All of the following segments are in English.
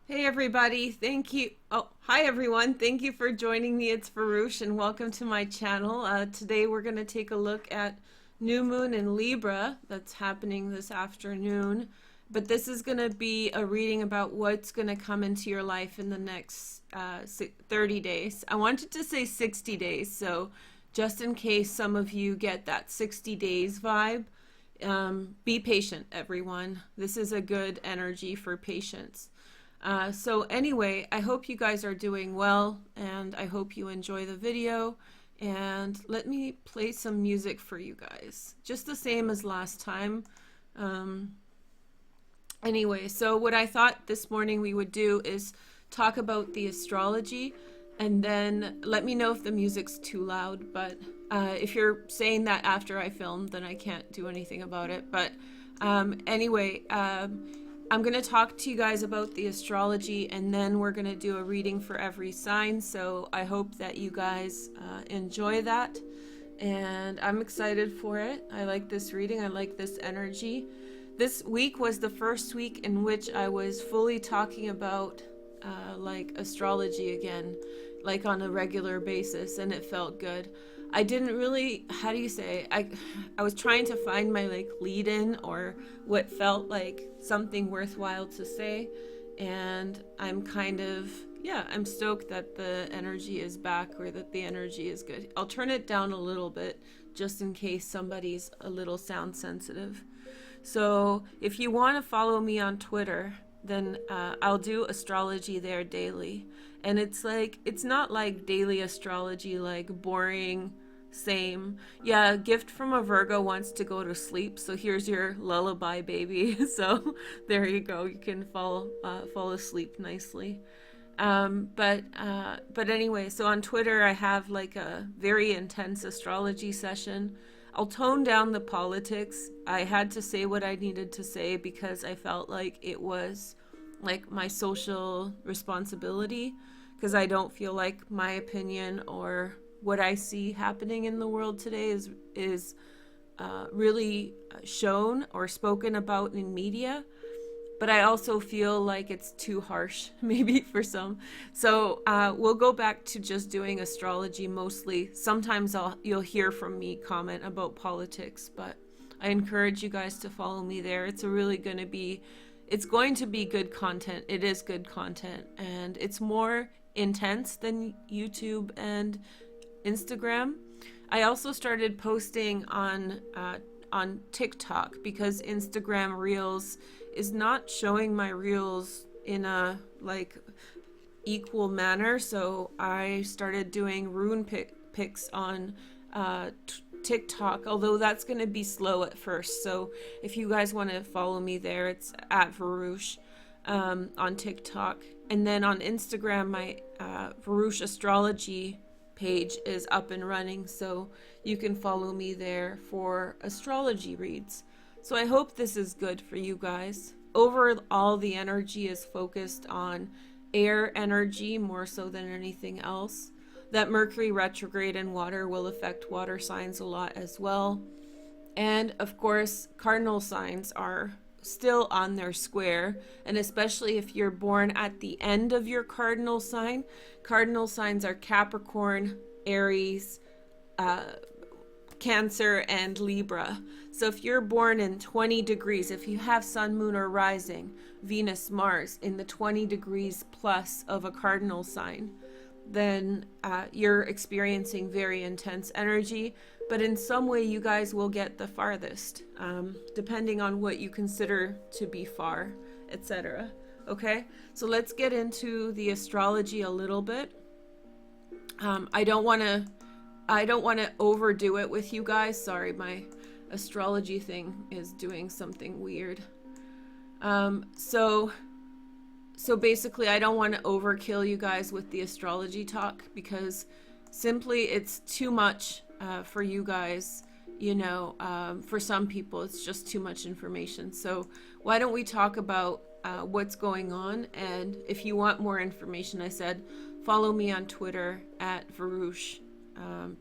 Hey everybody, thank you. Oh, hi everyone. Thank you for joining me. It's Veroosh and welcome to my channel. Today we're going to take a look at new moon in Libra that's happening this afternoon. But this is going to be a reading about what's going to come into your life in the next 30 days. I wanted to say 60 days, so just in case some of you get that 60 days vibe, be patient, everyone. This is a good energy for patience. So anyway, I hope you guys are doing well, and I hope you enjoy the video. And let me play some music for you guys, just the same as last time. Anyway, so what I thought this morning we would do is talk about the astrology, and then let me know if the music's too loud. But if you're saying that after I film, then I can't do anything about it. But anyway, I'm going to talk to you guys about the astrology, and then we're going to do a reading for every sign. So I hope that you guys enjoy that, and I'm excited for it. I like this reading. I like this energy. This week was the first week in which I was fully talking about like astrology again, like on a regular basis, and it felt good. I didn't really, how do you say, I was trying to find my like lead in or what felt like something worthwhile to say, and I'm kind of, yeah, I'm stoked that the energy is back, or that the energy is good. I'll turn it down a little bit just in case somebody's a little sound sensitive. So if you want to follow me on Twitter, then I'll do astrology there daily. And it's like, it's not like daily astrology, like boring, same. Yeah, gift from a Virgo wants to go to sleep, so here's your lullaby, baby. So there you go. You can fall asleep nicely. But anyway, so on Twitter I have like a very intense astrology session. I'll tone down the politics. I had to say what I needed to say because I felt like it was like my social responsibility, because I don't feel like my opinion or what I see happening in the world today is really shown or spoken about in media. But I also feel like it's too harsh, maybe for some. So we'll go back to just doing astrology mostly. Sometimes you'll hear from me comment about politics, but I encourage you guys to follow me there. It's going to be good content. It is good content, and it's more intense than YouTube and Instagram. I also started posting on TikTok because Instagram Reels is not showing my reels in a like equal manner, so I started doing rune pics on TikTok, although that's going to be slow at first. So if you guys want to follow me there, it's at Veroosh on TikTok. And then on Instagram, my Veroosh Astrology page is up and running, so you can follow me there for astrology reads. So I hope this is good for you guys. Overall, the energy is focused on air energy more so than anything else. That Mercury retrograde in water will affect water signs a lot as well. And of course, cardinal signs are still on their square, and especially if you're born at the end of your cardinal sign. Cardinal signs are Capricorn, Aries, Cancer, and Libra. So if you're born in 20 degrees, if you have sun, moon, or rising, Venus, Mars in the 20 degrees plus of a cardinal sign, then you're experiencing very intense energy. But in some way you guys will get the farthest, depending on what you consider to be far, etc. Okay, so let's get into the astrology a little bit. I don't want to overdo it with you guys. Sorry, my astrology thing is doing something weird. So basically I don't want to overkill you guys with the astrology talk, because simply it's too much for you guys. You know, for some people it's just too much information. So why don't we talk about what's going on? And if you want more information, I said follow me on Twitter at Veroosh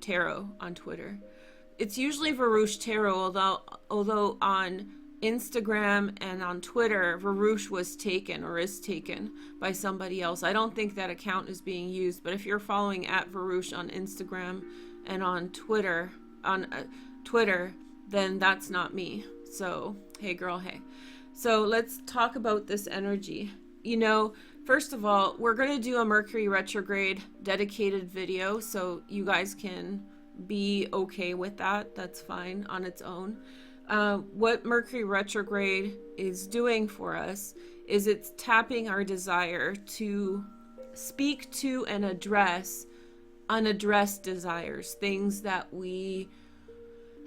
Tarot on Twitter. It's usually Veroosh Tarot, although on Instagram and on Twitter, Veroosh was taken or is taken by somebody else. I don't think that account is being used, but if you're following at Veroosh on Instagram and on Twitter, then that's not me. So, hey girl, hey. So let's talk about this energy. You know, first of all, we're going to do a Mercury retrograde dedicated video, so you guys can be okay with that. That's fine on its own. What Mercury retrograde is doing for us is it's tapping our desire to speak to and address unaddressed desires, things that we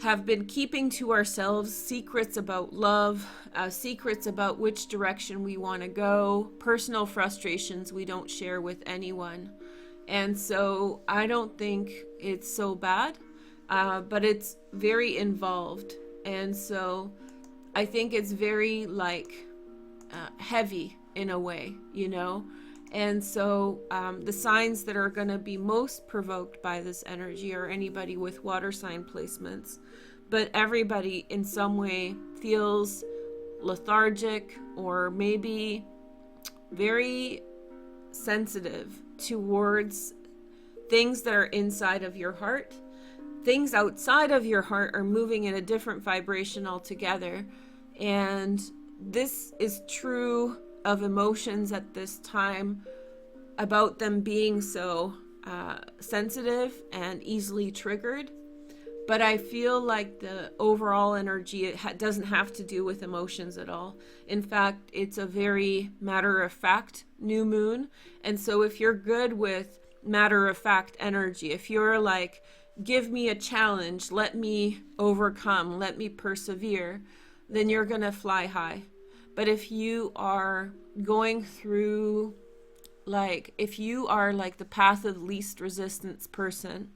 have been keeping to ourselves, secrets about love, secrets about which direction we want to go, personal frustrations we don't share with anyone. And so I don't think it's so bad, but it's very involved. And so I think it's very heavy in a way, you know? And so the signs that are going to be most provoked by this energy are anybody with water sign placements. But everybody in some way feels lethargic or maybe very sensitive towards things that are inside of your heart. Things outside of your heart are moving in a different vibration altogether. And this is true of emotions at this time, about them being so sensitive and easily triggered. But I feel like the overall energy, doesn't have to do with emotions at all. In fact, it's a very matter-of-fact new moon. And so if you're good with matter-of-fact energy, if you're like, give me a challenge, let me overcome, let me persevere, then you're going to fly high. But if you are going through, if you are like the path of least resistance person,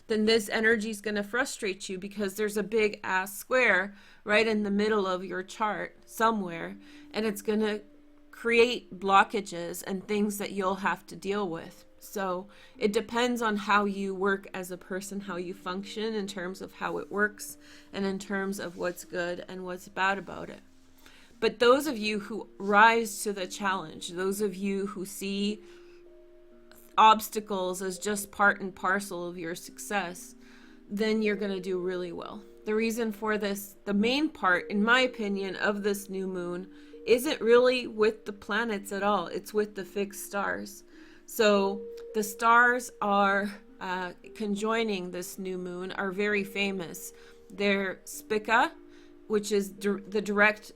then this energy is going to frustrate you because there's a big ass square right in the middle of your chart somewhere, and it's going to create blockages and things that you'll have to deal with. So it depends on how you work as a person, how you function in terms of how it works and in terms of what's good and what's bad about it. But those of you who rise to the challenge, those of you who see obstacles as just part and parcel of your success, then you're going to do really well. The reason for this, the main part, in my opinion, of this new moon isn't really with the planets at all. It's with the fixed stars. So the stars are conjoining this new moon are very famous. They're Spica, which is the direct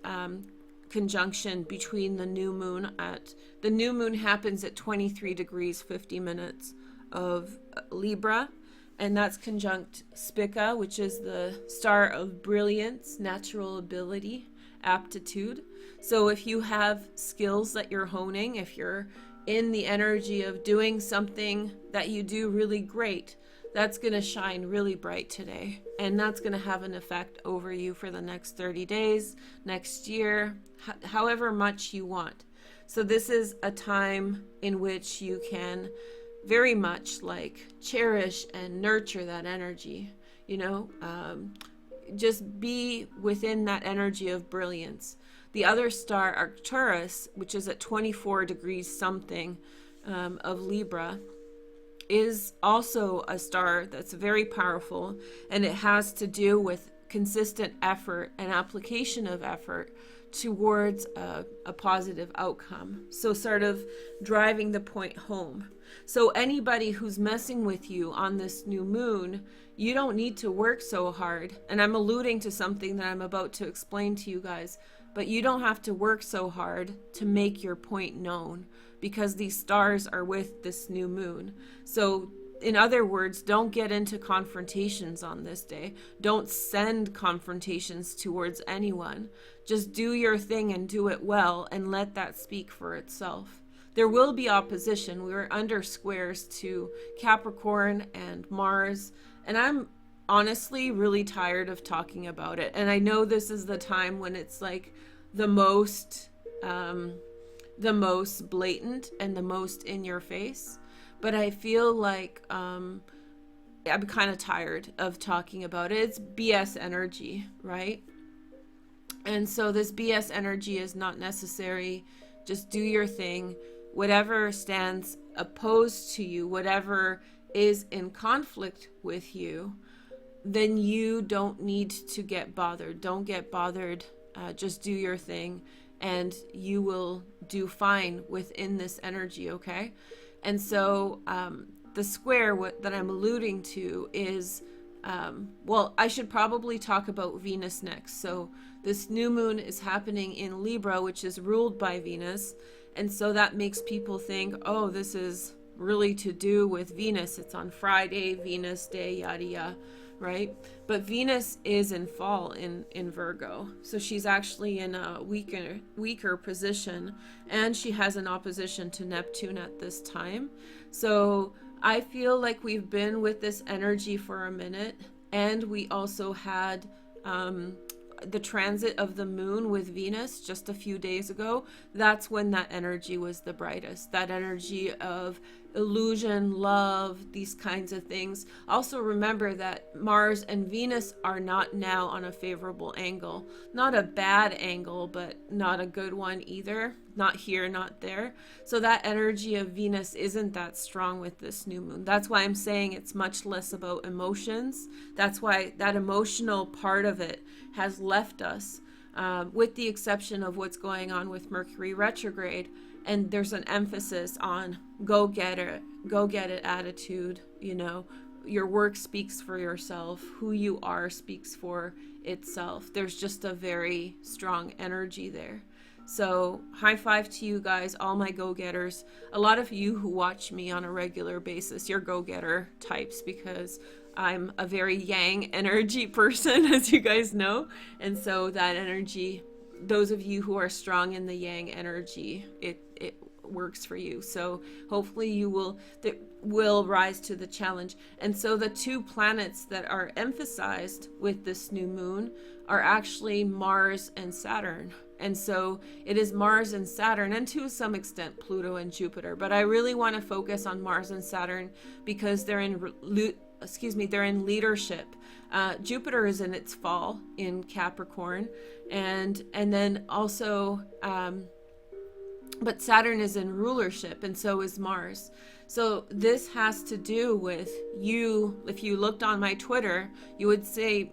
conjunction between the new moon the new moon happens at 23 degrees 50 minutes of Libra, and that's conjunct Spica, which is the star of brilliance, natural ability, aptitude. So if you have skills that you're honing, if you're in the energy of doing something that you do really great, that's going to shine really bright today. And that's going to have an effect over you for the next 30 days, next year, however much you want. So this is a time in which you can very much cherish and nurture that energy, just be within that energy of brilliance. The other star, Arcturus, which is at 24 degrees something of Libra, is also a star that's very powerful, and it has to do with consistent effort and application of effort towards a positive outcome. So sort of driving the point home. So anybody who's messing with you on this new moon, you don't need to work so hard. And I'm alluding to something that I'm about to explain to you guys, but you don't have to work so hard to make your point known, because these stars are with this new moon. So in other words, don't get into confrontations on this day. Don't send confrontations towards anyone. Just do your thing and do it well, and let that speak for itself. There will be opposition. We are under squares to Capricorn and Mars, and I'm honestly really tired of talking about it. And I know this is the time when it's the most blatant and the most in your face. But I feel like I'm kind of tired of talking about it. It's BS energy, right? And so this BS energy is not necessary. Just do your thing. Whatever stands opposed to you, whatever is in conflict with you, then you don't need to get bothered. Don't get bothered. Just do your thing, and you will do fine within this energy, okay? And so the square that I'm alluding to is, well, I should probably talk about Venus next. So this new moon is happening in Libra, which is ruled by Venus. And so that makes people think, oh, this is really to do with Venus. It's on Friday, Venus Day, yada yada, right? But Venus is in fall in Virgo. So she's actually in a weaker position, and she has an opposition to Neptune at this time. So I feel like we've been with this energy for a minute, and we also had the transit of the moon with Venus just a few days ago. That's when that energy was the brightest. That energy of illusion, love, these kinds of things. Also remember that Mars and Venus are not now on a favorable angle. Not a bad angle, but not a good one either. Not here, not there. So that energy of Venus isn't that strong with this new moon. That's why I'm saying it's much less about emotions. That's why that emotional part of it has left us, with the exception of what's going on with Mercury retrograde. And there's an emphasis on go get it attitude. You know, your work speaks for yourself. Who you are speaks for itself. There's just a very strong energy there. So high five to you guys, all my go-getters. A lot of you who watch me on a regular basis, you're go-getter types, because I'm a very yang energy person, as you guys know. And so that energy, those of you who are strong in the yang energy, it works for you. So hopefully you will rise to the challenge. And so the two planets that are emphasized with this new moon are actually Mars and Saturn. And so it is Mars and Saturn, and to some extent Pluto and Jupiter. But I really want to focus on Mars and Saturn because they're in leadership. Jupiter is in its fall in Capricorn, and then also but Saturn is in rulership, and so is Mars. So this has to do with you. If you looked on my Twitter, you would see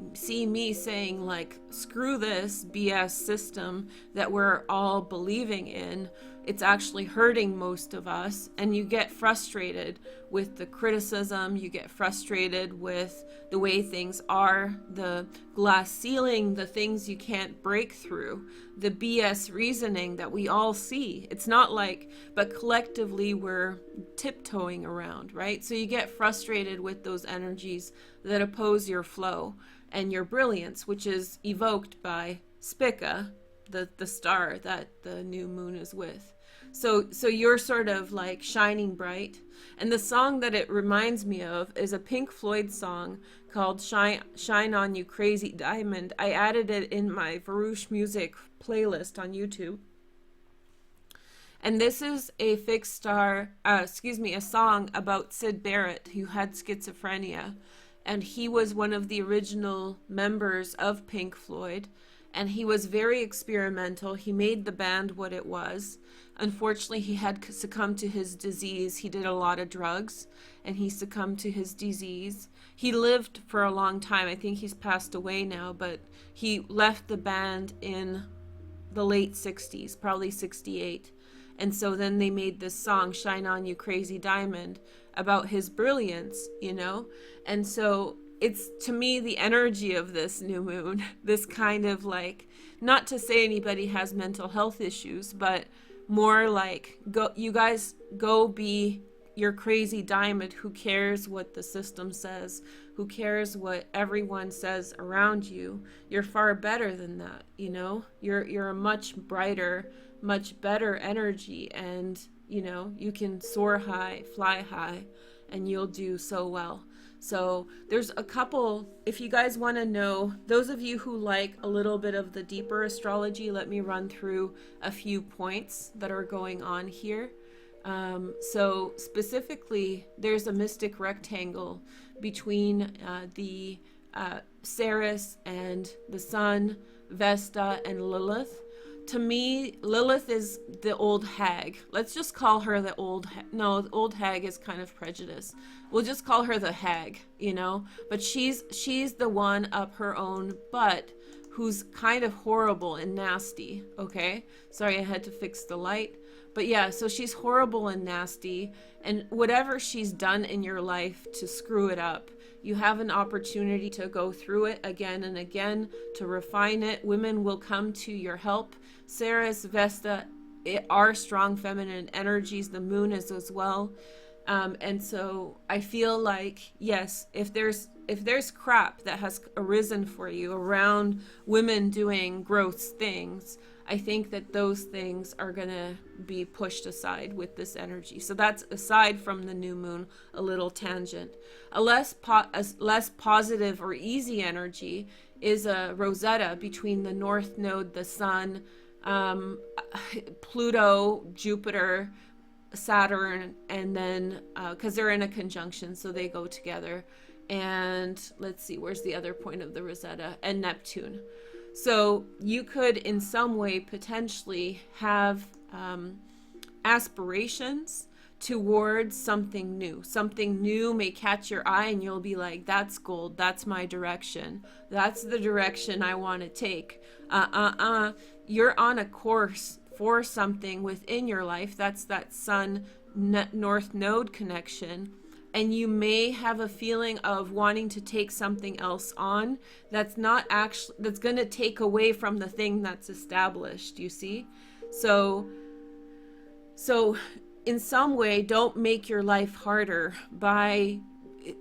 me saying, like, screw this BS system that we're all believing in. It's actually hurting most of us. And you get frustrated with the criticism. You get frustrated with the way things are, the glass ceiling, the things you can't break through, the BS reasoning that we all see. It's not like, but collectively we're tiptoeing around, right? So you get frustrated with those energies that oppose your flow and your brilliance, which is evoked by Spica, the star that the new moon is with. So you're sort of like shining bright. And the song that it reminds me of is a Pink Floyd song called Shine On You Crazy Diamond. I added it in my Veroosh music playlist on YouTube. And this is a a song about Syd Barrett, who had schizophrenia. And he was one of the original members of Pink Floyd. And he was very experimental. He made the band what it was. Unfortunately, he had succumbed to his disease. He did a lot of drugs, and he succumbed to his disease. He lived for a long time. I think he's passed away now, but he left the band in the late 60s, probably 68. And so then they made this song, Shine On You Crazy Diamond, about his brilliance, you know? And so it's, to me, the energy of this new moon, this kind of like, not to say anybody has mental health issues, but more like, you guys go be your crazy diamond. Who cares what the system says? Who cares what everyone says around you? You're far better than that, you know? You're a much brighter, much better energy, and you know, you can soar high, fly high, and you'll do so well. So there's a couple, if you guys want to know, those of you who like a little bit of the deeper astrology, let me run through a few points that are going on here. So specifically, there's a mystic rectangle between the Ceres and the Sun, Vesta, and Lilith. To me, Lilith is the old hag. Let's just call her the old no, the old hag is kind of prejudice. We'll just call her the hag, you know? But she's the one up her own butt who's kind of horrible and nasty, okay? Sorry, I had to fix the light. But yeah, so she's horrible and nasty, and whatever she's done in your life to screw it up, you have an opportunity to go through it again and again, to refine it. Women will come to your help. Ceres, Vesta are strong feminine energies. The moon is as well. And so I feel like, yes, if there's crap that has arisen for you around women doing gross things, I think that those things are going to be pushed aside with this energy. So that's aside from the new moon, a little tangent. A less positive or easy energy is a Rosetta between the North Node, the Sun, Pluto, Jupiter, Saturn, and then because they're in a conjunction, so they go together. And let's see, where's the other point of the Rosetta? And Neptune. So you could in some way potentially have aspirations towards something new. Something new may catch your eye and you'll be like, that's gold, that's my direction, that's the direction I want to take. You're on a course for something within your life. That's that Sun North Node connection. And you may have a feeling of wanting to take something else on that's not actually, that's going to take away from the thing that's established, you see? So in some way, don't make your life harder by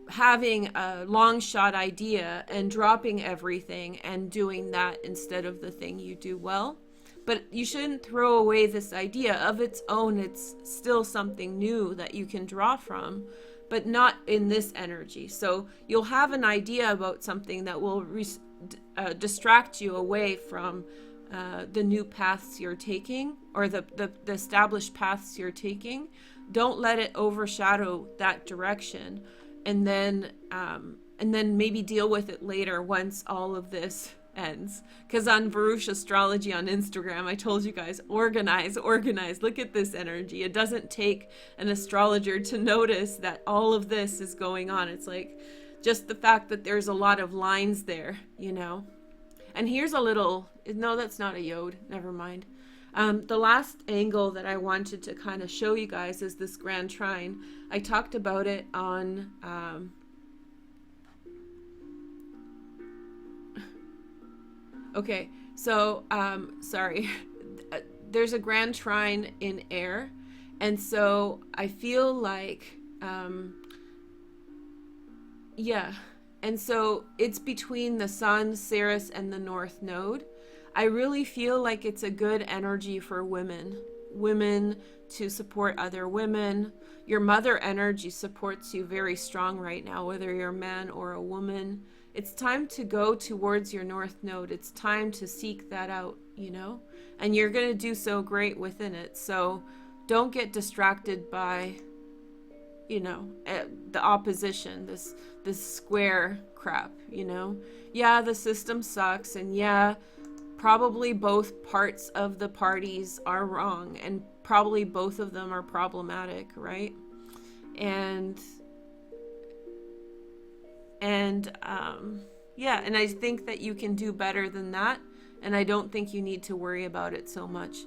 having a long shot idea and dropping everything and doing that instead of the thing you do well. But you shouldn't throw away this idea. Of its own, it's still something new that you can draw from, but not in this energy. So you'll have an idea about something that will distract you away from the new paths you're taking, or the established paths you're taking. Don't let it overshadow that direction, and then maybe deal with it later once all of this ends. Because on Veroosh Astrology on Instagram, I told you guys, organize. Look at this energy. It doesn't take an astrologer to notice that all of this is going on. It's like just the fact that there's a lot of lines there, you know. And here's a little, no, that's not a yod, never mind. The last angle that I wanted to kind of show you guys is this grand trine. I talked about it on okay, so sorry, there's a grand trine in air, and so I feel like yeah, and so it's between the Sun, Ceres, and the North Node. I really feel like it's a good energy for women to support other women. Your mother energy supports you very strong right now, whether you're a man or a woman. It's time to go towards your North Node. It's time to seek that out, you know, and you're going to do so great within it. So don't get distracted by, you know, the opposition, this square crap, you know. Yeah, the system sucks, and yeah, probably both parts of the parties are wrong, and probably both of them are problematic, right? Yeah, and I think that you can do better than that, and I don't think you need to worry about it so much.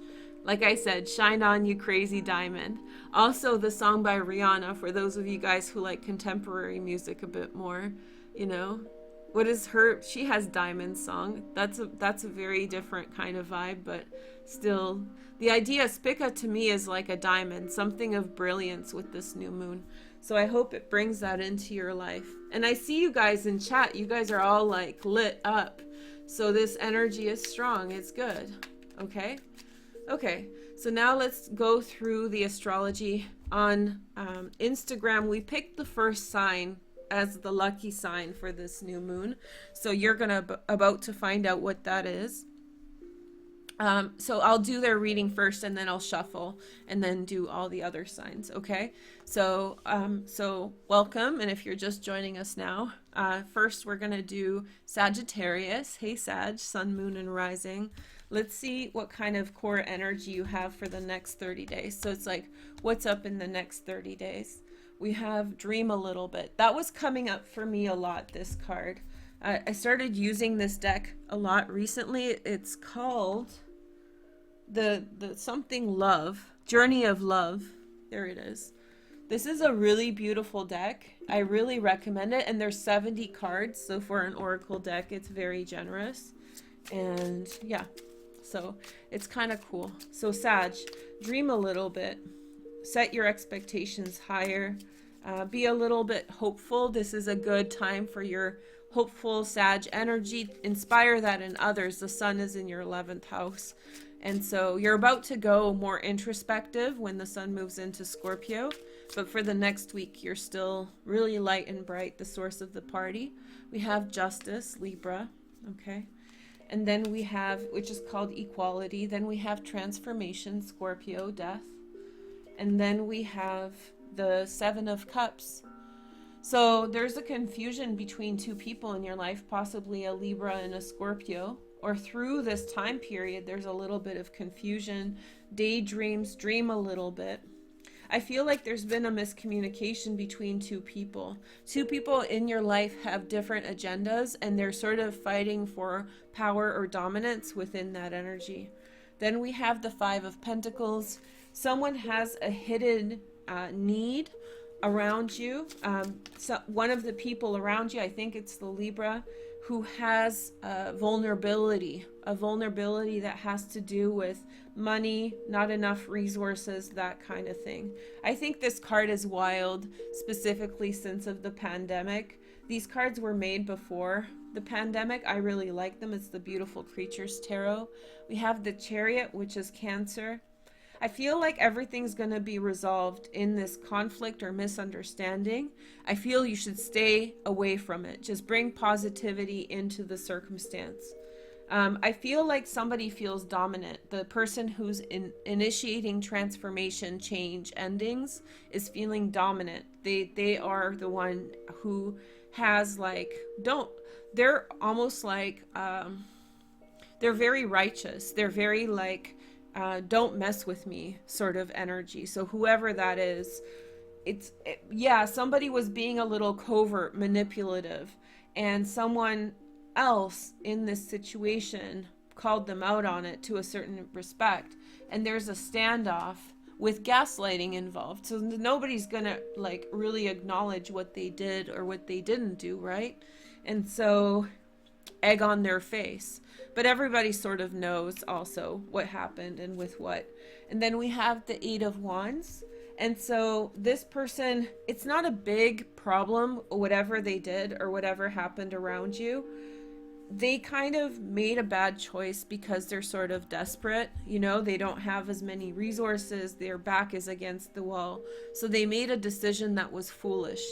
Like I said, shine on, you crazy diamond. Also, the song by Rihanna, for those of you guys who like contemporary music a bit more, you know, what is her, she has Diamond song. That's a very different kind of vibe, but still, the idea, Spica to me is like a diamond, something of brilliance with this new moon. So I hope it brings that into your life. And I see you guys in chat, you guys are all like lit up. So this energy is strong, it's good, okay? Okay, so now let's go through the astrology. On Instagram, we picked the first sign as the lucky sign for this new moon. So you're about to find out what that is. So I'll do their reading first, and then I'll shuffle and then do all the other signs, okay? So welcome, and if you're just joining us now, First, we're going to do Sagittarius. Hey, Sag, Sun, Moon, and Rising. Let's see what kind of core energy you have for the next 30 days. So it's like, what's up in the next 30 days? We have Dream a Little Bit. That was coming up for me a lot, this card. I started using this deck a lot recently. It's called the something Love, Journey of Love. There it is. This is a really beautiful deck. I really recommend it. And there's 70 cards. So for an oracle deck, it's very generous. And yeah, so it's kind of cool. So Sag, dream a little bit. Set your expectations higher. Be a little bit hopeful. This is a good time for your hopeful Sag energy. Inspire that in others. The sun is in your 11th house. And so you're about to go more introspective when the sun moves into Scorpio. But for the next week, you're still really light and bright, the source of the party. We have Justice, Libra, okay? And then we have, which is called Equality. Then we have Transformation, Scorpio, Death. And then we have the Seven of Cups. So there's a confusion between two people in your life, possibly a Libra and a Scorpio. Or through this time period, there's a little bit of confusion. Daydreams, dream a little bit. I feel like there's been a miscommunication between two people. Two people in your life have different agendas, and they're sort of fighting for power or dominance within that energy. Then we have the Five of Pentacles. Someone has a hidden need around you. So one of the people around you, I think it's the Libra, who has a vulnerability that has to do with money, not enough resources, that kind of thing. I think this card is wild, specifically since of the pandemic. These cards were made before the pandemic. I really like them. It's the Beautiful Creatures Tarot. We have the Chariot, which is Cancer. I feel like everything's going to be resolved in this conflict or misunderstanding. I feel you should stay away from it. Just bring positivity into the circumstance. I feel like somebody feels dominant. The person who's initiating transformation, change, endings is feeling dominant. They are the one who has like, they're almost like, they're very righteous. They're very like, don't mess with me sort of energy. So whoever that is, yeah, somebody was being a little covert, manipulative, and someone else in this situation called them out on it to a certain respect, and there's a standoff with gaslighting involved. So nobody's gonna like really acknowledge what they did or what they didn't do, right? And so egg on their face. But everybody sort of knows also what happened and with what. And then we have the Eight of Wands. And so this person, it's not a big problem, whatever they did or whatever happened around you. They kind of made a bad choice because they're sort of desperate. You know, they don't have as many resources. Their back is against the wall. So they made a decision that was foolish.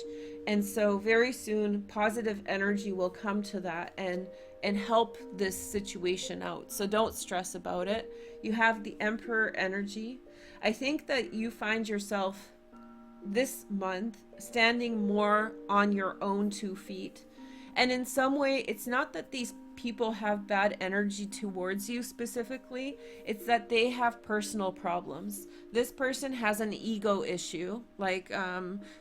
And so very soon, positive energy will come to that and help this situation out. So don't stress about it. You have the Emperor energy. I think that you find yourself this month standing more on your own 2 feet. And in some way, it's not that these people have bad energy towards you specifically. It's that they have personal problems. This person has an ego issue, like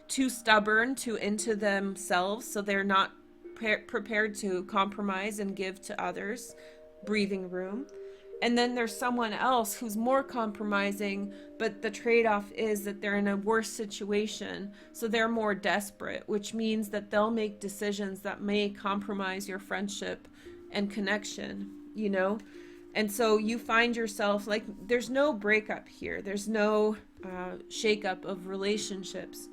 too stubborn, too into themselves, so they're not prepared to compromise and give to others breathing room. And then there's someone else who's more compromising, but the trade-off is that they're in a worse situation, so they're more desperate, which means that they'll make decisions that may compromise your friendship and connection, you know? And so you find yourself like, there's no breakup here. There's no shakeup of relationships.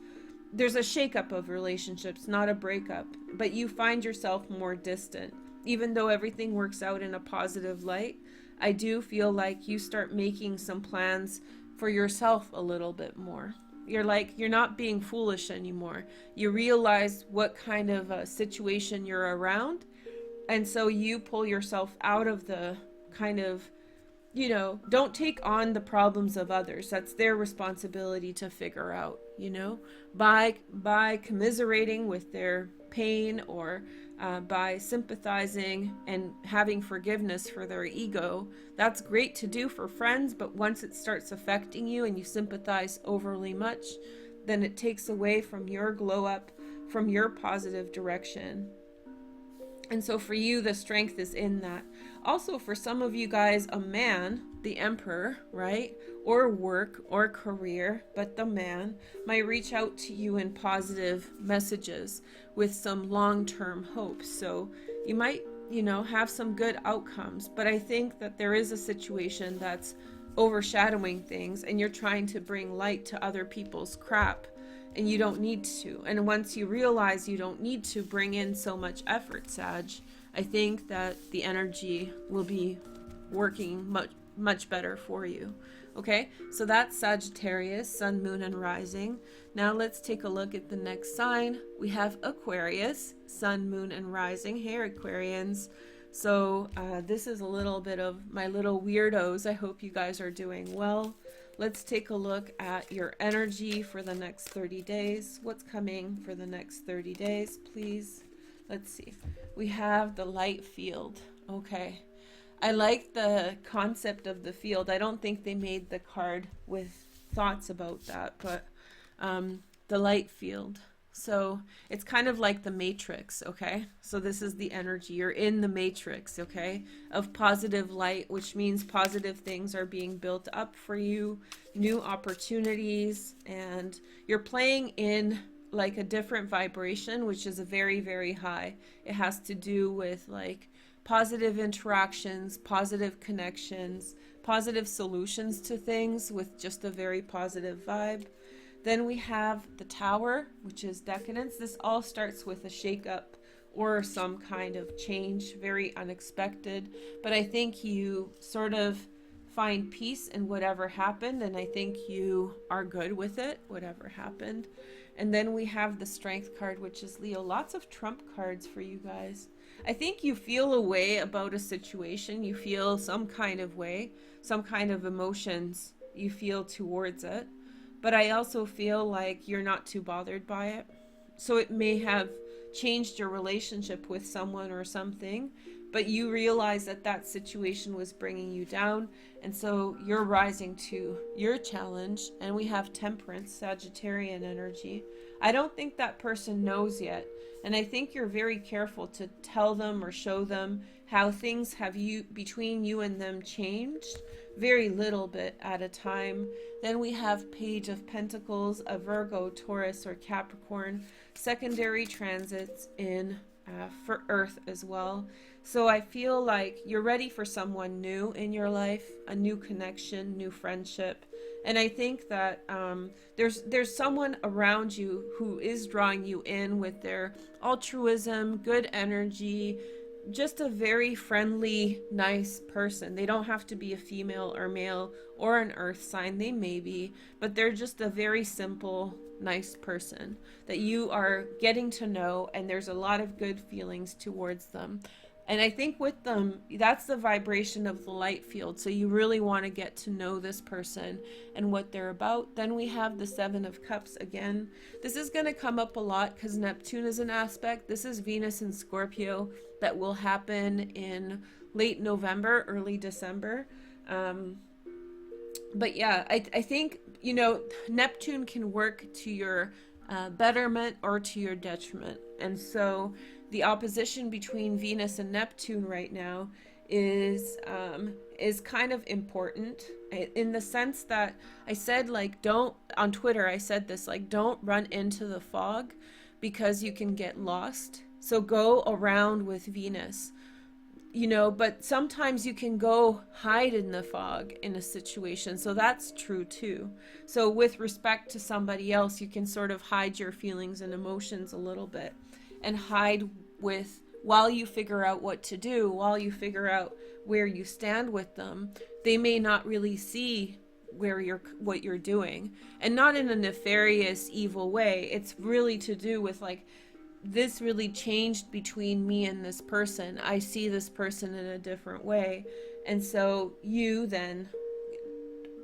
There's a shakeup of relationships, not a breakup, but you find yourself more distant. Even though everything works out in a positive light, I do feel like you start making some plans for yourself a little bit more. You're like, you're not being foolish anymore. You realize what kind of a situation you're around. And so you pull yourself out of the kind of, you know, don't take on the problems of others. That's their responsibility to figure out, you know, by commiserating with their pain or by sympathizing and having forgiveness for their ego. That's great to do for friends, but once it starts affecting you and you sympathize overly much, then it takes away from your glow up, from your positive direction. And so for you, the strength is in that. Also, for some of you guys, a man, the emperor, right? Or work or career, but the man might reach out to you in positive messages with some long-term hopes. So you might, have some good outcomes. But I think that there is a situation that's overshadowing things and you're trying to bring light to other people's crap. And you don't need to. And once you realize you don't need to bring in so much effort, Sag, I think that the energy will be working much better for you. Okay, so that's Sagittarius, Sun, Moon, and Rising. Now let's take a look at the next sign. We have Aquarius, Sun, Moon, and Rising. Hey, Aquarians. So this is a little bit of my little weirdos. I hope you guys are doing well. Let's take a look at your energy for the next 30 days. What's coming for the next 30 days, please? Let's see. We have the light field. Okay. I like the concept of the field. I don't think they made the card with thoughts about that, but the light field. So it's kind of like the matrix, okay? So this is the energy. You're in the matrix, okay, of positive light, which means positive things are being built up for you, new opportunities, and you're playing in like a different vibration, which is a very, very high. It has to do with like positive interactions, positive connections, positive solutions to things with just a very positive vibe. Then we have the Tower, which is decadence. This all starts with a shakeup or some kind of change, very unexpected. But I think you sort of find peace in whatever happened, and I think you are good with it, whatever happened. And then we have the Strength card, which is Leo. Lots of trump cards for you guys. I think you feel a way about a situation. You feel some kind of way, some kind of emotions you feel towards it. But I also feel like you're not too bothered by it. So it may have changed your relationship with someone or something, but you realize that that situation was bringing you down. And so you're rising to your challenge. And we have Temperance, Sagittarian energy. I don't think that person knows yet. And I think you're very careful to tell them or show them how things have between you and them changed, very little bit at a time. Then we have Page of Pentacles, a Virgo, Taurus, or Capricorn, secondary transits in for Earth as well. So I feel like you're ready for someone new in your life, a new connection, new friendship. And I think that there's someone around you who is drawing you in with their altruism, good energy, just a very friendly, nice person. They don't have to be a female or male or an earth sign. They may be, but they're just a very simple, nice person that you are getting to know, and there's a lot of good feelings towards them. And I think with them, that's the vibration of the light field. So you really want to get to know this person and what they're about. Then we have the Seven of Cups again. This is going to come up a lot because Neptune is an aspect. This is Venus in Scorpio that will happen in late November, early December. But yeah, I think, Neptune can work to your betterment or to your detriment. And so the opposition between Venus and Neptune right now is kind of important in the sense that I said, on Twitter, I said this, don't run into the fog because you can get lost. So go around with Venus, but sometimes you can go hide in the fog in a situation. So that's true too. So with respect to somebody else, you can sort of hide your feelings and emotions a little bit and hide while you figure out what to do, while you figure out where you stand with them. They may not really see what you're doing, and not in a nefarious, evil way. It's really to do with this really changed between me and this person. I see this person in a different way. And so you then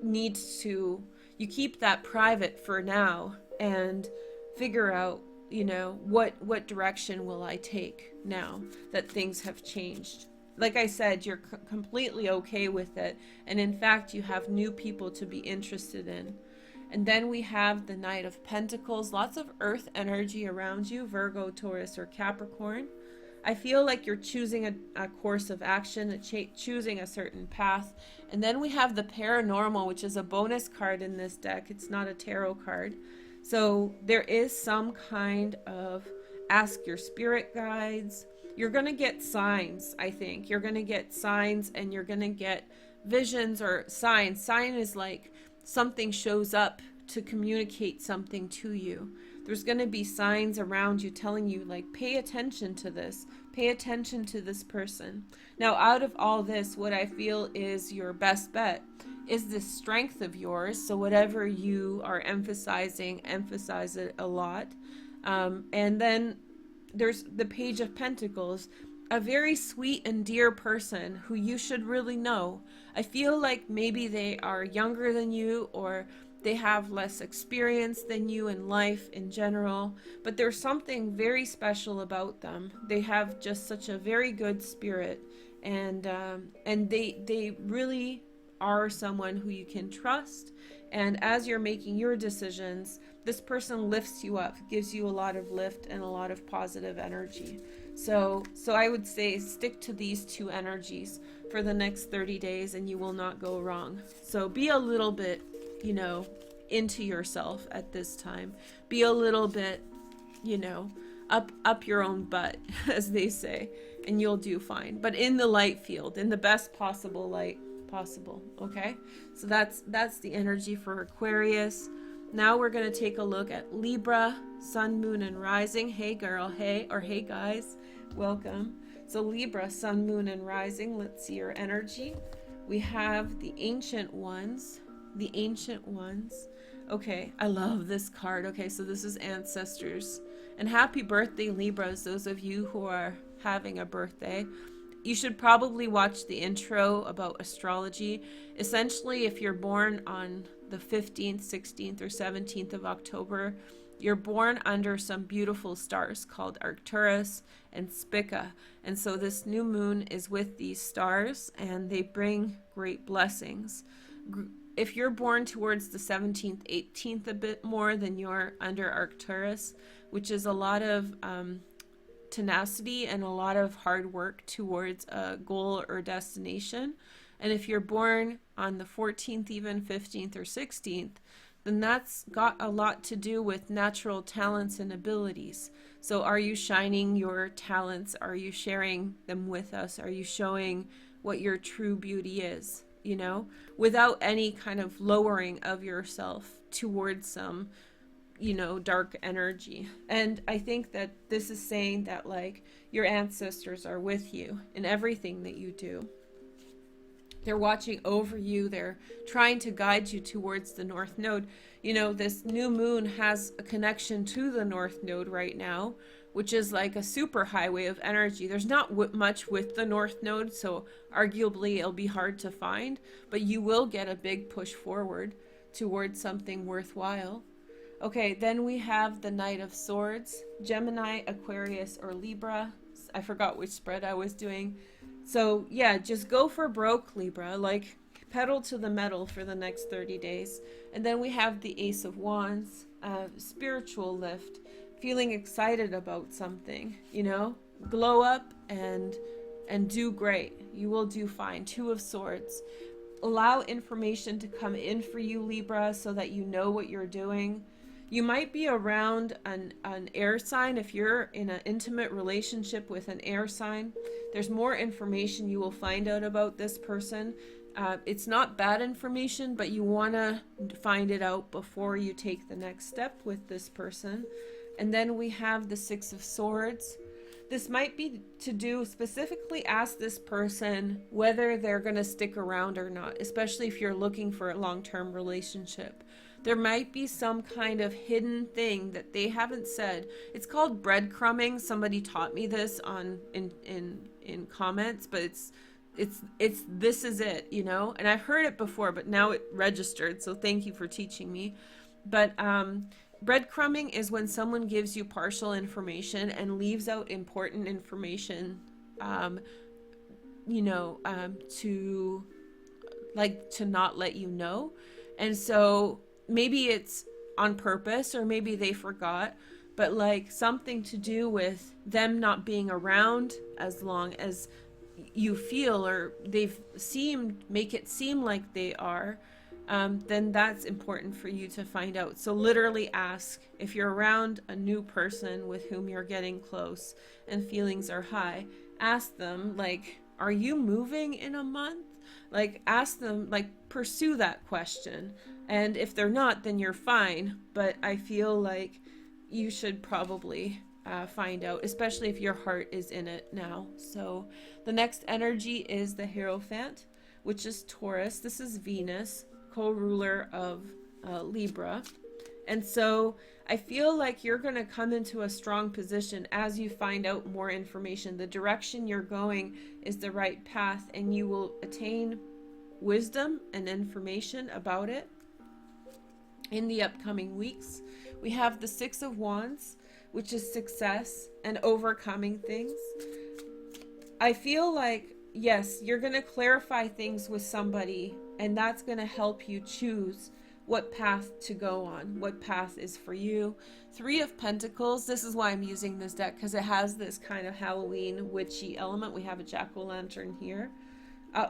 you keep that private for now and figure out you know, what direction will I take now that things have changed? Like I said, you're completely okay with it. And in fact, you have new people to be interested in. And then we have the Knight of Pentacles, lots of earth energy around you, Virgo, Taurus, or Capricorn. I feel like you're choosing a course of action, choosing a certain path. And then we have the Paranormal, which is a bonus card in this deck. It's not a tarot card. So there is some kind of ask your spirit guides. You're going to get signs, I think. You're going to get signs, and you're going to get visions or signs. Sign is like something shows up to communicate something to you. There's going to be signs around you telling you, like, pay attention to this. Pay attention to this person. Now, out of all this, what I feel is your best bet is this strength of yours. So whatever you are emphasizing, emphasize it a lot. And then there's the Page of Pentacles, a very sweet and dear person who you should really know. I feel like maybe they are younger than you, or they have less experience than you in life in general, but there's something very special about them. They have just such a very good spirit, and they really are someone who you can trust. And as you're making your decisions, this person lifts you up, gives you a lot of lift and a lot of positive energy. So I would say stick to these two energies for the next 30 days and you will not go wrong. So be a little bit, you know, into yourself at this time. Be a little bit, you know, up your own butt, as they say, and you'll do fine. But in the light field, in the best possible light possible, okay? So that's the energy for Aquarius. Now we're going to take a look at Libra, Sun, Moon, and Rising. Hey girl, hey, or hey guys, welcome. So Libra, Sun, Moon, and Rising. Let's see your energy. We have the Ancient Ones. The Ancient Ones. Okay, I love this card. Okay, so this is Ancestors. And happy birthday, Libras, those of you who are having a birthday. You should probably watch the intro about astrology. Essentially, if you're born on the 15th, 16th, or 17th of October, you're born under some beautiful stars called Arcturus and Spica. And so this new moon is with these stars, and they bring great blessings. If you're born towards the 17th, 18th a bit more, then you're under Arcturus, which is a lot of tenacity and a lot of hard work towards a goal or destination. And if you're born on the 14th, even 15th or 16th, then that's got a lot to do with natural talents and abilities. So are you shining your talents? Are you sharing them with us? Are you showing what your true beauty is, you know, without any kind of lowering of yourself towards some, you know, dark energy? And I think that this is saying that, like, your ancestors are with you in everything that you do. They're watching over you. They're trying to guide you towards the North Node. You know, this new moon has a connection to the North Node right now, which is like a super highway of energy. There's not much with the North Node, so arguably it'll be hard to find, but you will get a big push forward towards something worthwhile. Okay, then we have the Knight of Swords, Gemini, Aquarius, or Libra. I forgot which spread I was doing. So yeah, just go for broke, Libra. Like, pedal to the metal for the next 30 days. And then we have the Ace of Wands, spiritual lift, feeling excited about something, you know, glow up and do great. You will do fine. Two of Swords. Allow information to come in for you, Libra, so that you know what you're doing. You might be around an air sign. If you're in an intimate relationship with an air sign, there's more information you will find out about this person. It's not bad information, but you want to find it out before you take the next step with this person. And then we have the Six of Swords. This might be to do specifically ask this person whether they're going to stick around or not, especially if you're looking for a long-term relationship. There might be some kind of hidden thing that they haven't said. It's called breadcrumbing. Somebody taught me this in comments, but it's this is it, you know? And I've heard it before, but now it registered, so thank you for teaching me. But breadcrumbing is when someone gives you partial information and leaves out important information, you know, to not let you know. And so maybe it's on purpose, or maybe they forgot, but like something to do with them not being around as long as you feel, or make it seem like they are, then that's important for you to find out. So literally ask, if you're around a new person with whom you're getting close and feelings are high, ask them, like, are you moving in a month? Like, ask them, like, pursue that question. And if they're not, then you're fine. But I feel like you should probably find out, especially if your heart is in it now. So the next energy is the Hierophant, which is Taurus. This is Venus, co-ruler of Libra. And so I feel like you're going to come into a strong position as you find out more information. The direction you're going is the right path, and you will attain wisdom and information about it in the upcoming weeks. We have the Six of Wands, which is success and overcoming things. I feel like, yes, you're going to clarify things with somebody, and that's going to help you choose what path to go on, what path is for you. Three of Pentacles, this is why I'm using this deck, because it has this kind of Halloween witchy element. We have a jack-o'-lantern here.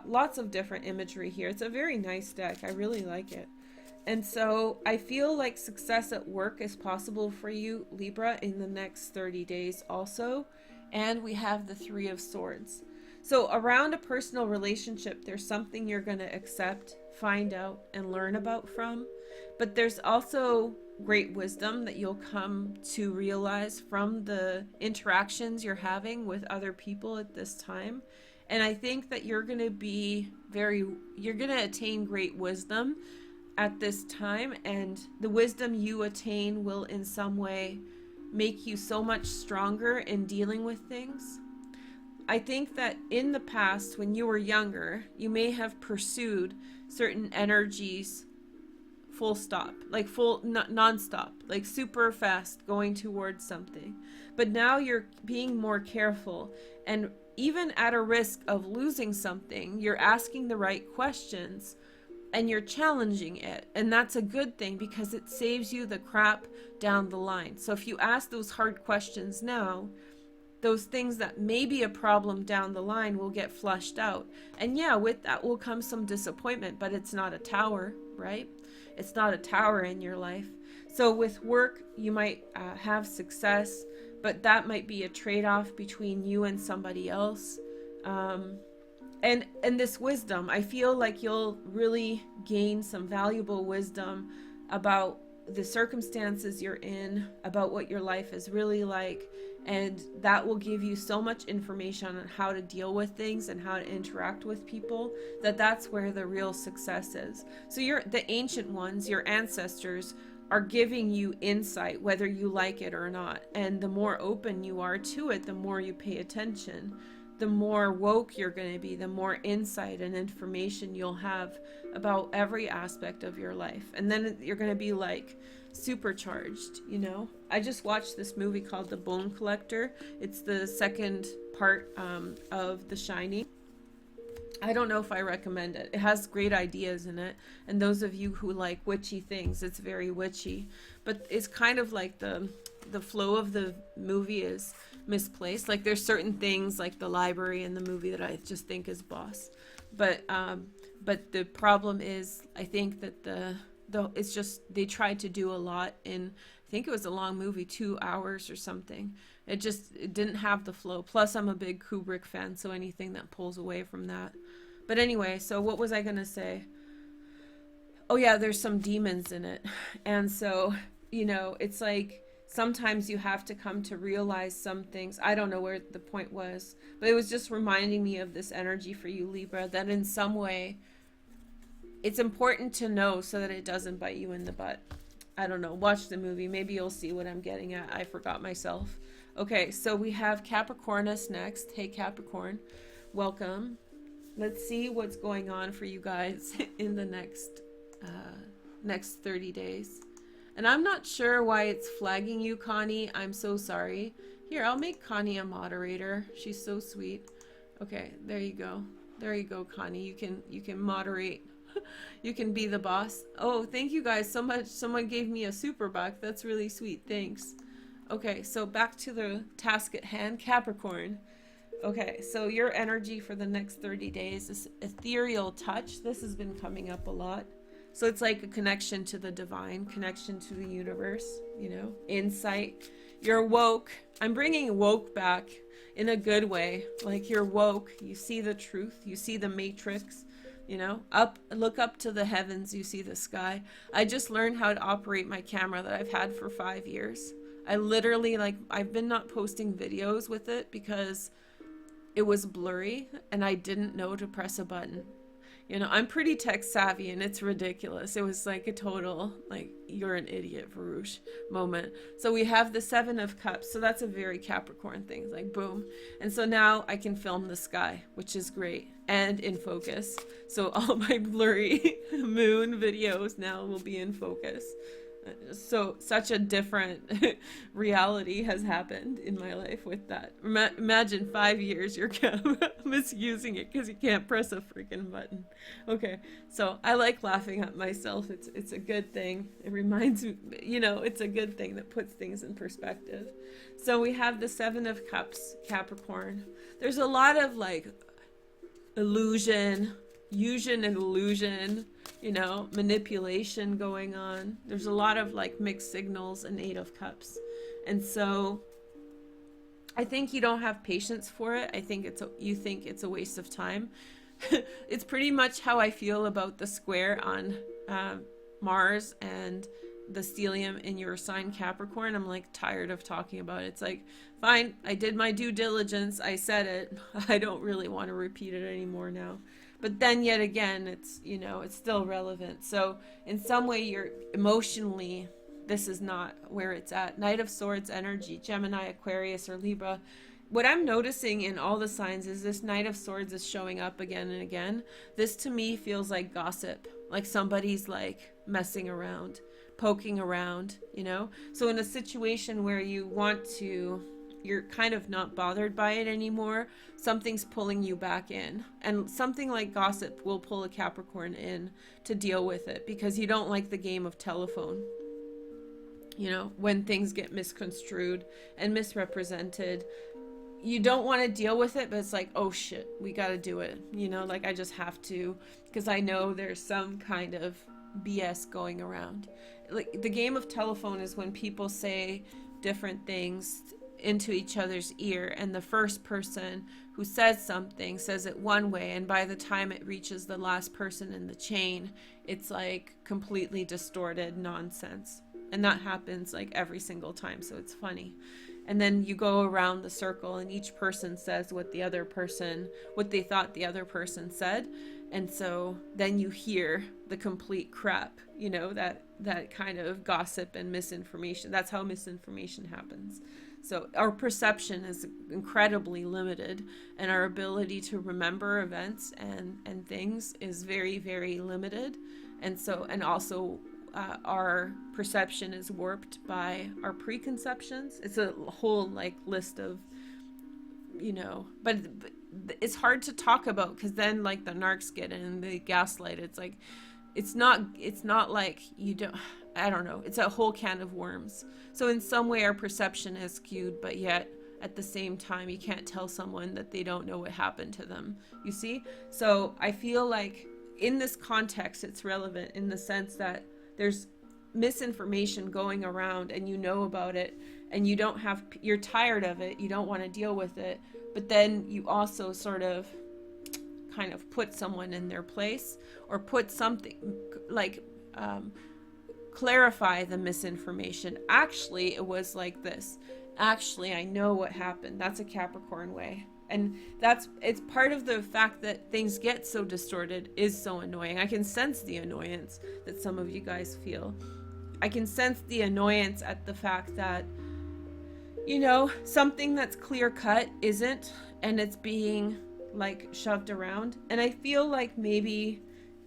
Lots of different imagery here. It's a very nice deck. I really like it. And so I feel like success at work is possible for you, Libra, in the next 30 days also. And we have the Three of Swords. So around a personal relationship, there's something you're going to accept, find out, and learn about from. But there's also great wisdom that you'll come to realize from the interactions you're having with other people at this time. And I think that you're going to attain great wisdom at this time, and the wisdom you attain will in some way make you so much stronger in dealing with things. I think that in the past, when you were younger, you may have pursued certain energies full stop, like non-stop, like super fast going towards something. But now you're being more careful, and even at a risk of losing something, you're asking the right questions and you're challenging it. And that's a good thing, because it saves you the crap down the line. So if you ask those hard questions now, those things that may be a problem down the line will get flushed out. And yeah, with that will come some disappointment, but it's not a tower, right? It's not a tower in your life. So with work, you might have success, but that might be a trade-off between you and somebody else. And this wisdom, I feel like you'll really gain some valuable wisdom about the circumstances you're in, about what your life is really like, and that will give you so much information on how to deal with things and how to interact with people, that's where the real success is. So the ancient ones, your ancestors, are giving you insight whether you like it or not. And the more open you are to it, the more you pay attention, the more woke you're going to be, the more insight and information you'll have about every aspect of your life. And then you're going to be like supercharged, you know? I just watched this movie called The Bone Collector. It's the second part of The Shining. I don't know if I recommend it. It has great ideas in it. And those of you who like witchy things, it's very witchy. But it's kind of like the flow of the movie is misplaced. Like there's certain things like the library in the movie that I just think is boss. But the problem is, I think that it's just, they tried to do a lot in, I think it was a long movie, 2 hours or something. It didn't have the flow. Plus I'm a big Kubrick fan, so anything that pulls away from that. But anyway, so what was I gonna say? Oh yeah, there's some demons in it. And so, you know, it's like sometimes you have to come to realize some things. I don't know where the point was, but it was just reminding me of this energy for you, Libra, that in some way it's important to know so that it doesn't bite you in the butt. I don't know. Watch the movie. Maybe you'll see what I'm getting at. I forgot myself. Okay, so we have Capricornus next. Hey, Capricorn. Welcome. Let's see what's going on for you guys in the next 30 days. And I'm not sure why it's flagging you, Connie. I'm so sorry. Here, I'll make Connie a moderator. She's so sweet. Okay, there you go. There you go, Connie. You can moderate. You can be the boss. Oh, thank you guys so much. Someone gave me a super buck. That's really sweet. Thanks. Okay, so back to the task at hand, Capricorn. Okay, so your energy for the next 30 days is ethereal touch. This has been coming up a lot. So it's like a connection to the divine, connection to the universe, you know, insight. You're woke. I'm bringing woke back in a good way. Like you're woke. You see the truth. You see the matrix, you know, look up to the heavens. You see the sky. I just learned how to operate my camera that I've had for 5 years. I literally, like, I've been not posting videos with it because it was blurry and I didn't know to press a button. You know, I'm pretty tech savvy and it's ridiculous. It was like a total, like, you're an idiot, Veroosh moment. So we have the 7 of Cups. So that's a very Capricorn thing, like boom. And so now I can film the sky, which is great, and in focus. So all my blurry moon videos now will be in focus. So such a different reality has happened in my life with that. Imagine 5 years you're misusing it because you can't press a freaking button. Okay, so I like laughing at myself. It's a good thing. It reminds me, you know, it's a good thing that puts things in perspective. So we have the 7 of Cups, Capricorn. There's a lot of like illusion and illusion, you know, manipulation going on. There's a lot of like mixed signals in 8 of Cups. And so I think you don't have patience for it. I think you think it's a waste of time. It's pretty much how I feel about the square on Mars and the stellium in your sign Capricorn. I'm like tired of talking about it. It's like, fine, I did my due diligence. I said it. I don't really want to repeat it anymore now. But then yet again, it's, you know, it's still relevant. So in some way, you're emotionally, this is not where it's at. Knight of Swords energy, Gemini, Aquarius, or Libra. What I'm noticing in all the signs is this Knight of Swords is showing up again and again. This to me feels like gossip, like somebody's like messing around, poking around, you know? So in a situation where you want to, you're kind of not bothered by it anymore, something's pulling you back in. And something like gossip will pull a Capricorn in to deal with it because you don't like the game of telephone. You know, when things get misconstrued and misrepresented, you don't want to deal with it, but it's like, oh shit, we got to do it. You know, like I just have to, because I know there's some kind of BS going around. Like the game of telephone is when people say different things into each other's ear, and the first person who says something says it one way, and by the time it reaches the last person in the chain, it's like completely distorted nonsense. And that happens like every single time, so it's funny. And then you go around the circle and each person says what they thought the other person said, and so then you hear the complete crap, you know, that kind of gossip and misinformation. That's how misinformation happens. So our perception is incredibly limited, and our ability to remember events and things is very, very limited. And so, and also our perception is warped by our preconceptions. It's a whole like list of, you know, but it's hard to talk about because then like the narcs get in and they gaslight. It's like, it's not like you don't, I don't know. It's a whole can of worms. So in some way our perception is skewed, but yet at the same time, you can't tell someone that they don't know what happened to them. You see? So I feel like in this context, it's relevant in the sense that there's misinformation going around and you know about it and you're tired of it. You don't want to deal with it. But then you also sort of kind of put someone in their place or put something like, clarify the misinformation. Actually, it was like this. Actually, I know what happened. That's a Capricorn way. And it's part of the fact that things get so distorted is so annoying. I can sense the annoyance that some of you guys feel. I can sense the annoyance at the fact that, you know, something that's clear cut isn't, and it's being like shoved around. And I feel like maybe,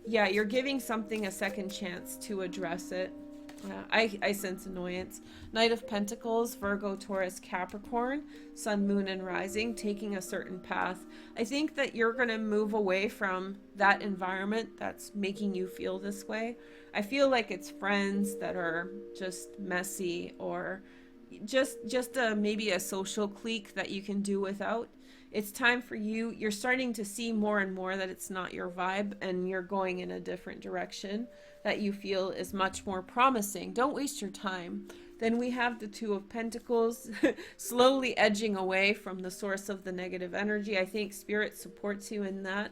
yeah, you're giving something a second chance to address it. Yeah, I sense annoyance. Knight of Pentacles, Virgo, Taurus, Capricorn, Sun, Moon, and Rising, taking a certain path. I think that you're going to move away from that environment that's making you feel this way. I feel like it's friends that are just messy, or just maybe a social clique that you can do without. It's time for you. You're starting to see more and more that it's not your vibe, and you're going in a different direction that you feel is much more promising. Don't waste your time. Then we have the Two of Pentacles, slowly edging away from the source of the negative energy. I think Spirit supports you in that.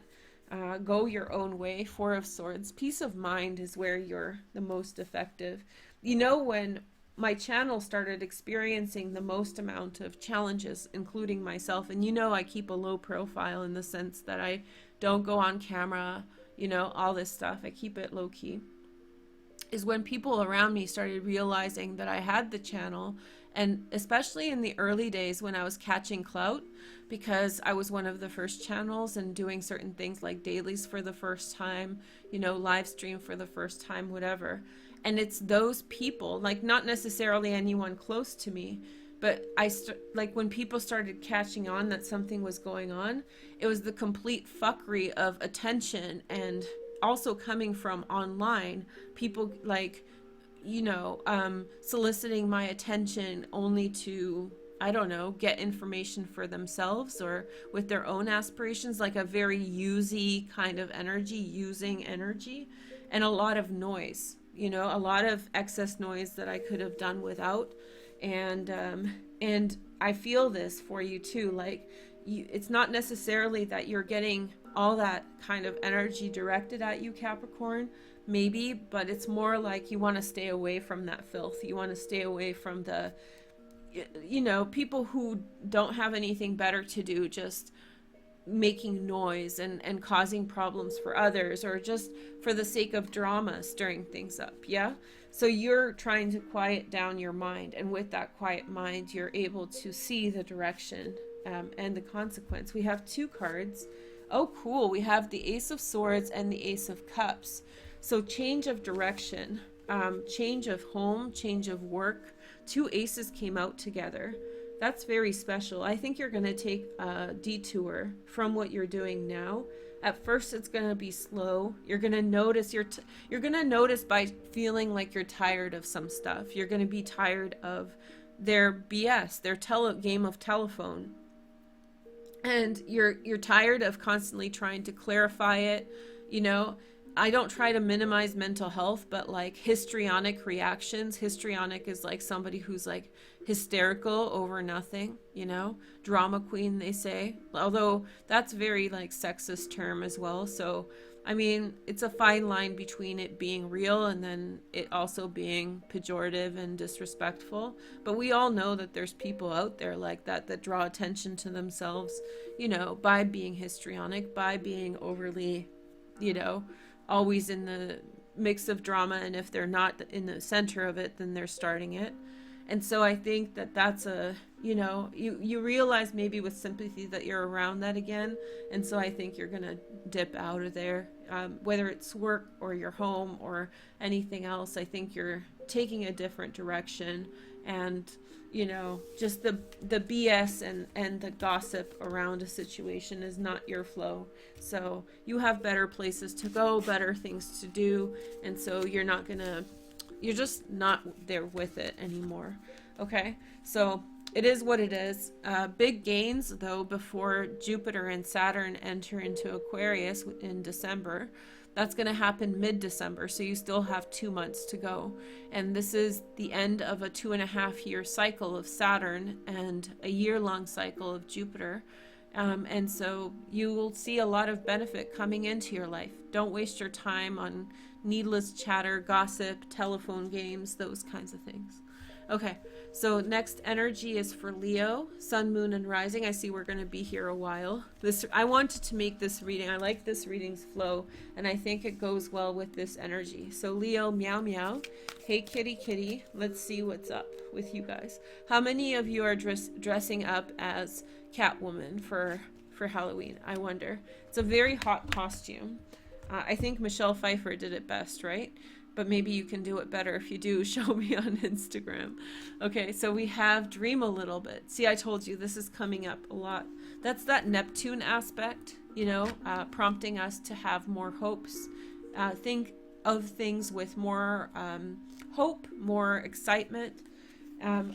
Go your own way. Four of Swords. Peace of mind is where you're the most effective. You know, when my channel started experiencing the most amount of challenges, including myself, and you know I keep a low profile in the sense that I don't go on camera, you know, all this stuff. I keep it low key. Is when people around me started realizing that I had the channel, and especially in the early days when I was catching clout, because I was one of the first channels and doing certain things like dailies for the first time, you know, live stream for the first time, whatever. And it's those people, like not necessarily anyone close to me, but like when people started catching on that something was going on, it was the complete fuckery of attention, and also coming from online, people like, you know, soliciting my attention only to, I don't know, get information for themselves or with their own aspirations, like a very usy kind of energy, using energy, and a lot of noise, you know, a lot of excess noise that I could have done without. And I feel this for you too. Like, it's not necessarily that you're getting all that kind of energy directed at you, Capricorn, maybe, but it's more like you want to stay away from that filth. You want to stay away from the, you know, people who don't have anything better to do, just making noise and causing problems for others, or just for the sake of drama, stirring things up. Yeah. So you're trying to quiet down your mind, and with that quiet mind, you're able to see the direction and the consequence. We have two cards. Oh, cool. We have the Ace of Swords and the Ace of Cups. So change of direction, change of home, change of work. Two aces came out together. That's very special. I think you're going to take a detour from what you're doing now. At first, it's going to be slow. You're going to notice you're going to notice by feeling like you're tired of some stuff. You're going to be tired of their BS, their game of telephone. And you're tired of constantly trying to clarify it. You know, I don't try to minimize mental health, but like histrionic reactions. Histrionic is like somebody who's like hysterical over nothing, you know, drama queen, they say, although that's very like sexist term as well. So, I mean, it's a fine line between it being real and then it also being pejorative and disrespectful. But we all know that there's people out there like that, that draw attention to themselves, you know, by being histrionic, by being overly, you know, always in the mix of drama. And if they're not in the center of it, then they're starting it. And so I think that that's a, you know, you realize maybe with sympathy that you're around that again. And so I think you're going to dip out of there, whether it's work or your home or anything else. I think you're taking a different direction, and, you know, just the BS and the gossip around a situation is not your flow. So you have better places to go, better things to do. And so you're just not there with it anymore. Okay, so it is what it is. Big gains, though, before Jupiter and Saturn enter into Aquarius in December. That's going to happen mid-December, so you still have 2 months to go. And this is the end of a 2.5-year cycle of Saturn and a year-long cycle of Jupiter. And so you will see a lot of benefit coming into your life. Don't waste your time on needless chatter, gossip, telephone games, those kinds of things. Okay, so next energy is for Leo, Sun, Moon, and Rising. I see we're going to be here a while. I wanted to make this reading. I like this reading's flow, and I think it goes well with this energy. So Leo, meow, meow. Hey, kitty, kitty. Let's see what's up with you guys. How many of you are dressing up as Catwoman for Halloween? I wonder. It's a very hot costume. I think Michelle Pfeiffer did it best, right? but maybe you can do it better. If you do, show me on Instagram. Okay, so we have dream a little bit. See, I told you this is coming up a lot. That's that Neptune aspect, you know, prompting us to have more hopes. Think of things with more hope, more excitement.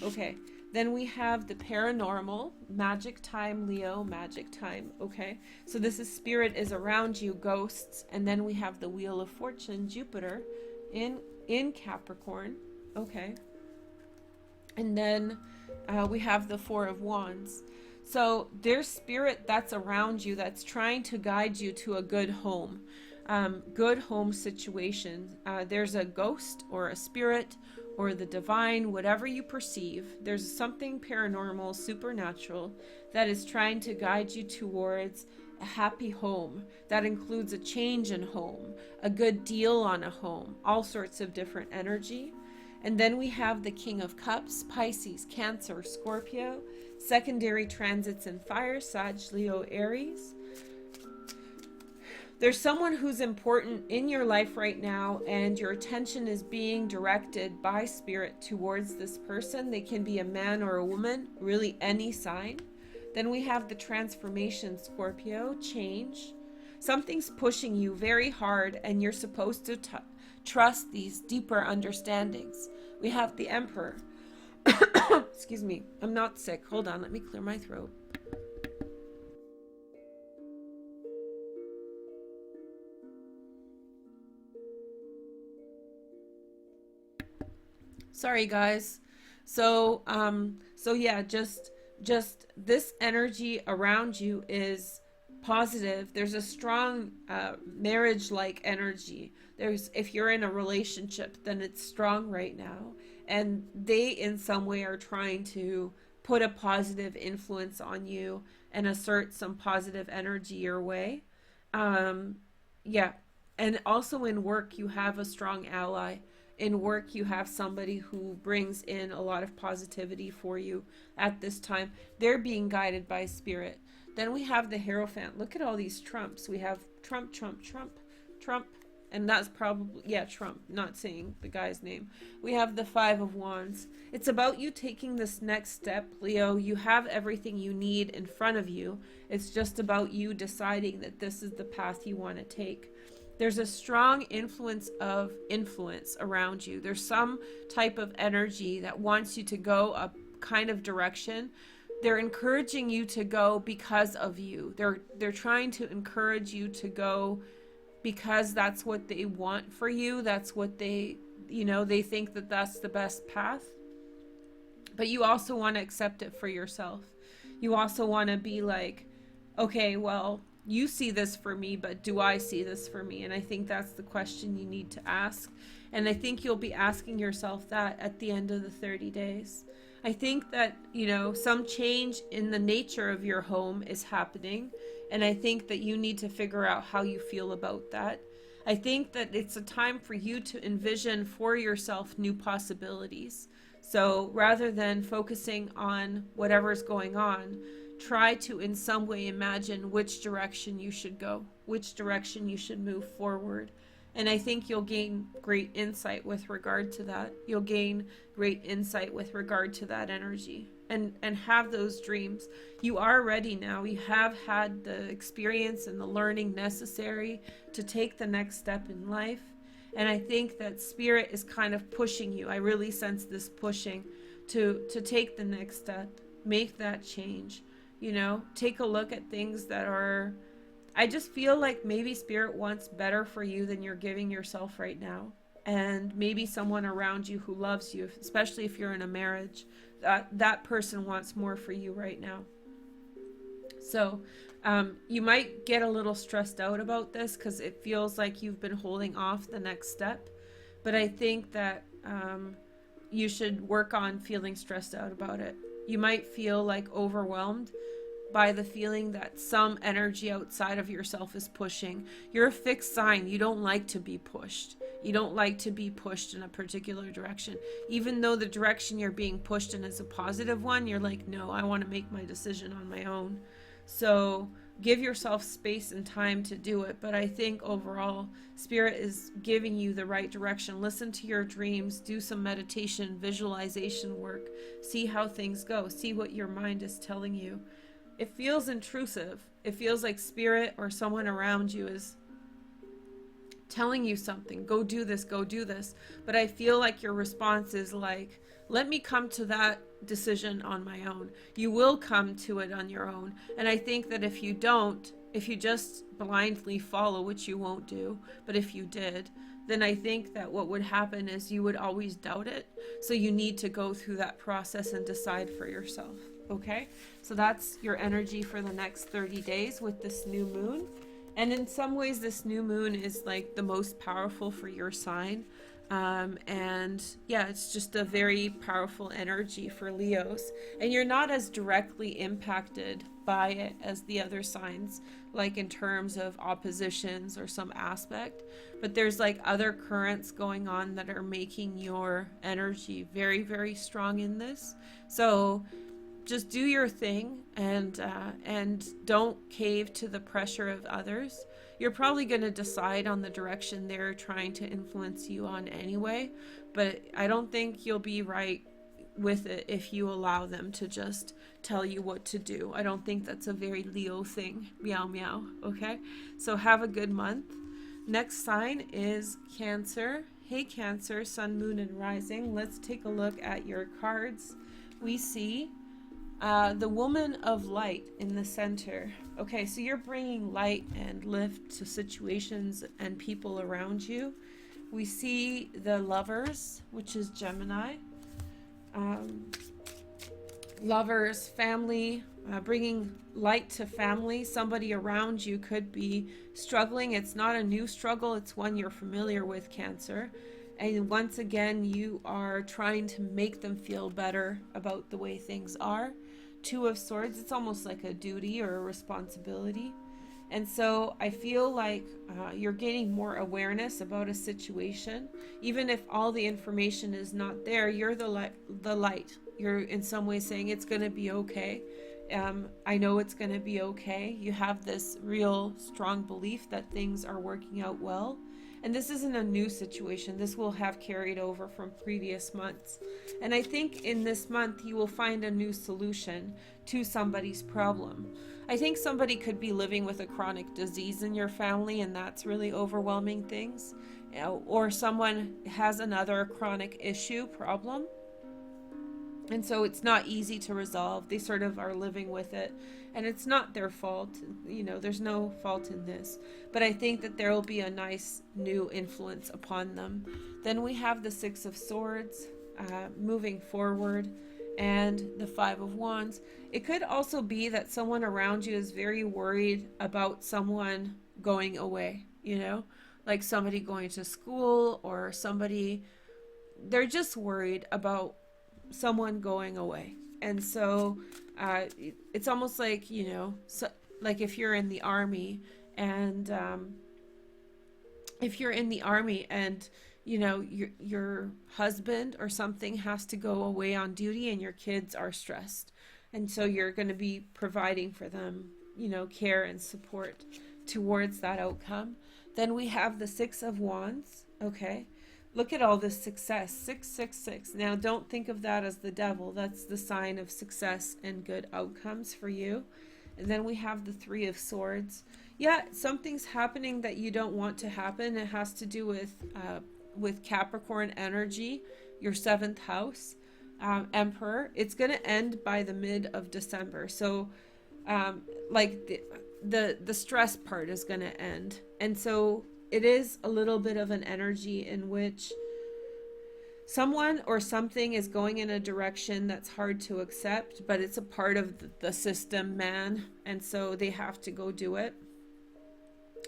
Okay, then we have the paranormal, magic time, Leo, magic time. Okay, so this is spirit is around you, ghosts. And then we have the Wheel of Fortune, Jupiter in Capricorn. Okay, and then we have the Four of Wands. So there's spirit that's around you that's trying to guide you to a good home situation. There's a ghost or a spirit or the divine, whatever you perceive. There's something paranormal, supernatural that is trying to guide you towards a happy home. That includes a change in home, a good deal on a home, all sorts of different energy. And then we have the King of Cups, Pisces, Cancer, Scorpio, secondary transits in fire, Sag, Leo, Aries. There's someone who's important in your life right now, and your attention is being directed by spirit towards this person. They can be a man or a woman, really any sign. Then we have the transformation, Scorpio, change. Something's pushing you very hard, and you're supposed to trust these deeper understandings. We have the Emperor. Excuse me, I'm not sick. Hold on, let me clear my throat. Sorry guys. So yeah, just this energy around you is positive. There's a strong marriage-like energy. If you're in a relationship, then it's strong right now, and they in some way are trying to put a positive influence on you and assert some positive energy your way. Yeah, and also in work you have a strong ally. In work, you have somebody who brings in a lot of positivity for you at this time. They're being guided by spirit. Then we have the Hierophant. Look at all these Trumps. We have Trump, Trump, Trump, Trump. And that's probably, yeah, Trump, not saying the guy's name. We have the Five of Wands. It's about you taking this next step, Leo. You have everything you need in front of you. It's just about you deciding that this is the path you want to take. There's a strong influence around you. There's some type of energy that wants you to go a kind of direction. They're encouraging you to go because of you. They're trying to encourage you to go because that's what they want for you. That's what they think that that's the best path. But you also want to accept it for yourself. You also want to be like, okay, well, you see this for me, but do I see this for me? And I think that's the question you need to ask. And I think you'll be asking yourself that at the end of the 30 days. I think that, some change in the nature of your home is happening. And I think that you need to figure out how you feel about that. I think that it's a time for you to envision for yourself new possibilities. So rather than focusing on whatever's going on, try to in some way imagine which direction you should go, which direction you should move forward. And I think you'll gain great insight with regard to that. You'll gain great insight with regard to that energy and have those dreams. You are ready now. You have had the experience and the learning necessary to take the next step in life. And I think that spirit is kind of pushing you. I really sense this pushing to take the next step, make that change. Take a look at things that are, I just feel like maybe spirit wants better for you than you're giving yourself right now. And maybe someone around you who loves you, especially if you're in a marriage, that person wants more for you right now. So you might get a little stressed out about this because it feels like you've been holding off the next step. But I think that you should work on feeling stressed out about it. You might feel like overwhelmed by the feeling that some energy outside of yourself is pushing. You're a fixed sign. You don't like to be pushed. You don't like to be pushed in a particular direction. Even though the direction you're being pushed in is a positive one, you're like, no, I want to make my decision on my own. So give yourself space and time to do it. But I think overall, Spirit is giving you the right direction. Listen to your dreams, do some meditation, visualization work, see how things go, see what your mind is telling you. It feels intrusive. It feels like Spirit or someone around you is telling you something. Go do this, go do this. But I feel like your response is like, let me come to that decision on my own. You will come to it on your own. And I think that if you don't, if you just blindly follow, which you won't do, but if you did, then I think that what would happen is you would always doubt it. So you need to go through that process and decide for yourself. Okay? So that's your energy for the next 30 days with this new moon. And in some ways, this new moon is like the most powerful for your sign. And yeah, it's just a very powerful energy for Leos, and you're not as directly impacted by it as the other signs, like in terms of oppositions or some aspect, but there's like other currents going on that are making your energy very, very strong in this. So just do your thing, and don't cave to the pressure of others. You're probably going to decide on the direction they're trying to influence you on anyway, but I don't think you'll be right with it if you allow them to just tell you what to do. I don't think that's a very Leo thing. Meow meow. Okay, so have a good month. Next sign is Cancer. Hey Cancer, Sun, Moon, and Rising. Let's take a look at your cards. We see the Woman of Light in the center. Okay, so you're bringing light and lift to situations and people around you. We see the Lovers, which is Gemini. Lovers, family, bringing light to family. Somebody around you could be struggling. It's not a new struggle, it's one you're familiar with, Cancer. And once again, you are trying to make them feel better about the way things are. Two of Swords, it's almost like a duty or a responsibility. And so I feel like you're gaining more awareness about a situation. Even if all the information is not there, you're the light. You're in some way saying it's going to be okay. I know it's going to be okay. You have this real strong belief that things are working out well. And this isn't a new situation. This will have carried over from previous months. And I think in this month, you will find a new solution to somebody's problem. I think somebody could be living with a chronic disease in your family, and that's really overwhelming things. Or someone has another chronic issue, problem. And so it's not easy to resolve. They sort of are living with it. And it's not their fault. You know, there's no fault in this. But I think that there will be a nice new influence upon them. Then we have the Six of Swords moving forward, and the Five of Wands. It could also be that someone around you is very worried about someone going away, you know, like somebody going to school, or somebody, they're just worried about someone going away. And so it's almost like, you know, so, like if you're in the army, and you know, your husband or something has to go away on duty, and your kids are stressed, and so you're going to be providing for them, you know, care and support towards that outcome. Then we have the Six of Wands. Okay, look at all this success. 666. Now don't think of that as the devil. That's the sign of success and good outcomes for you. And then we have the Three of Swords. Yeah, something's happening that you don't want to happen. It has to do with Capricorn energy, your 7th house, Emperor. It's going to end by the mid of December. So like the stress part is going to end. And so it is a little bit of an energy in which someone or something is going in a direction that's hard to accept, but it's a part of the system, man. And so they have to go do it.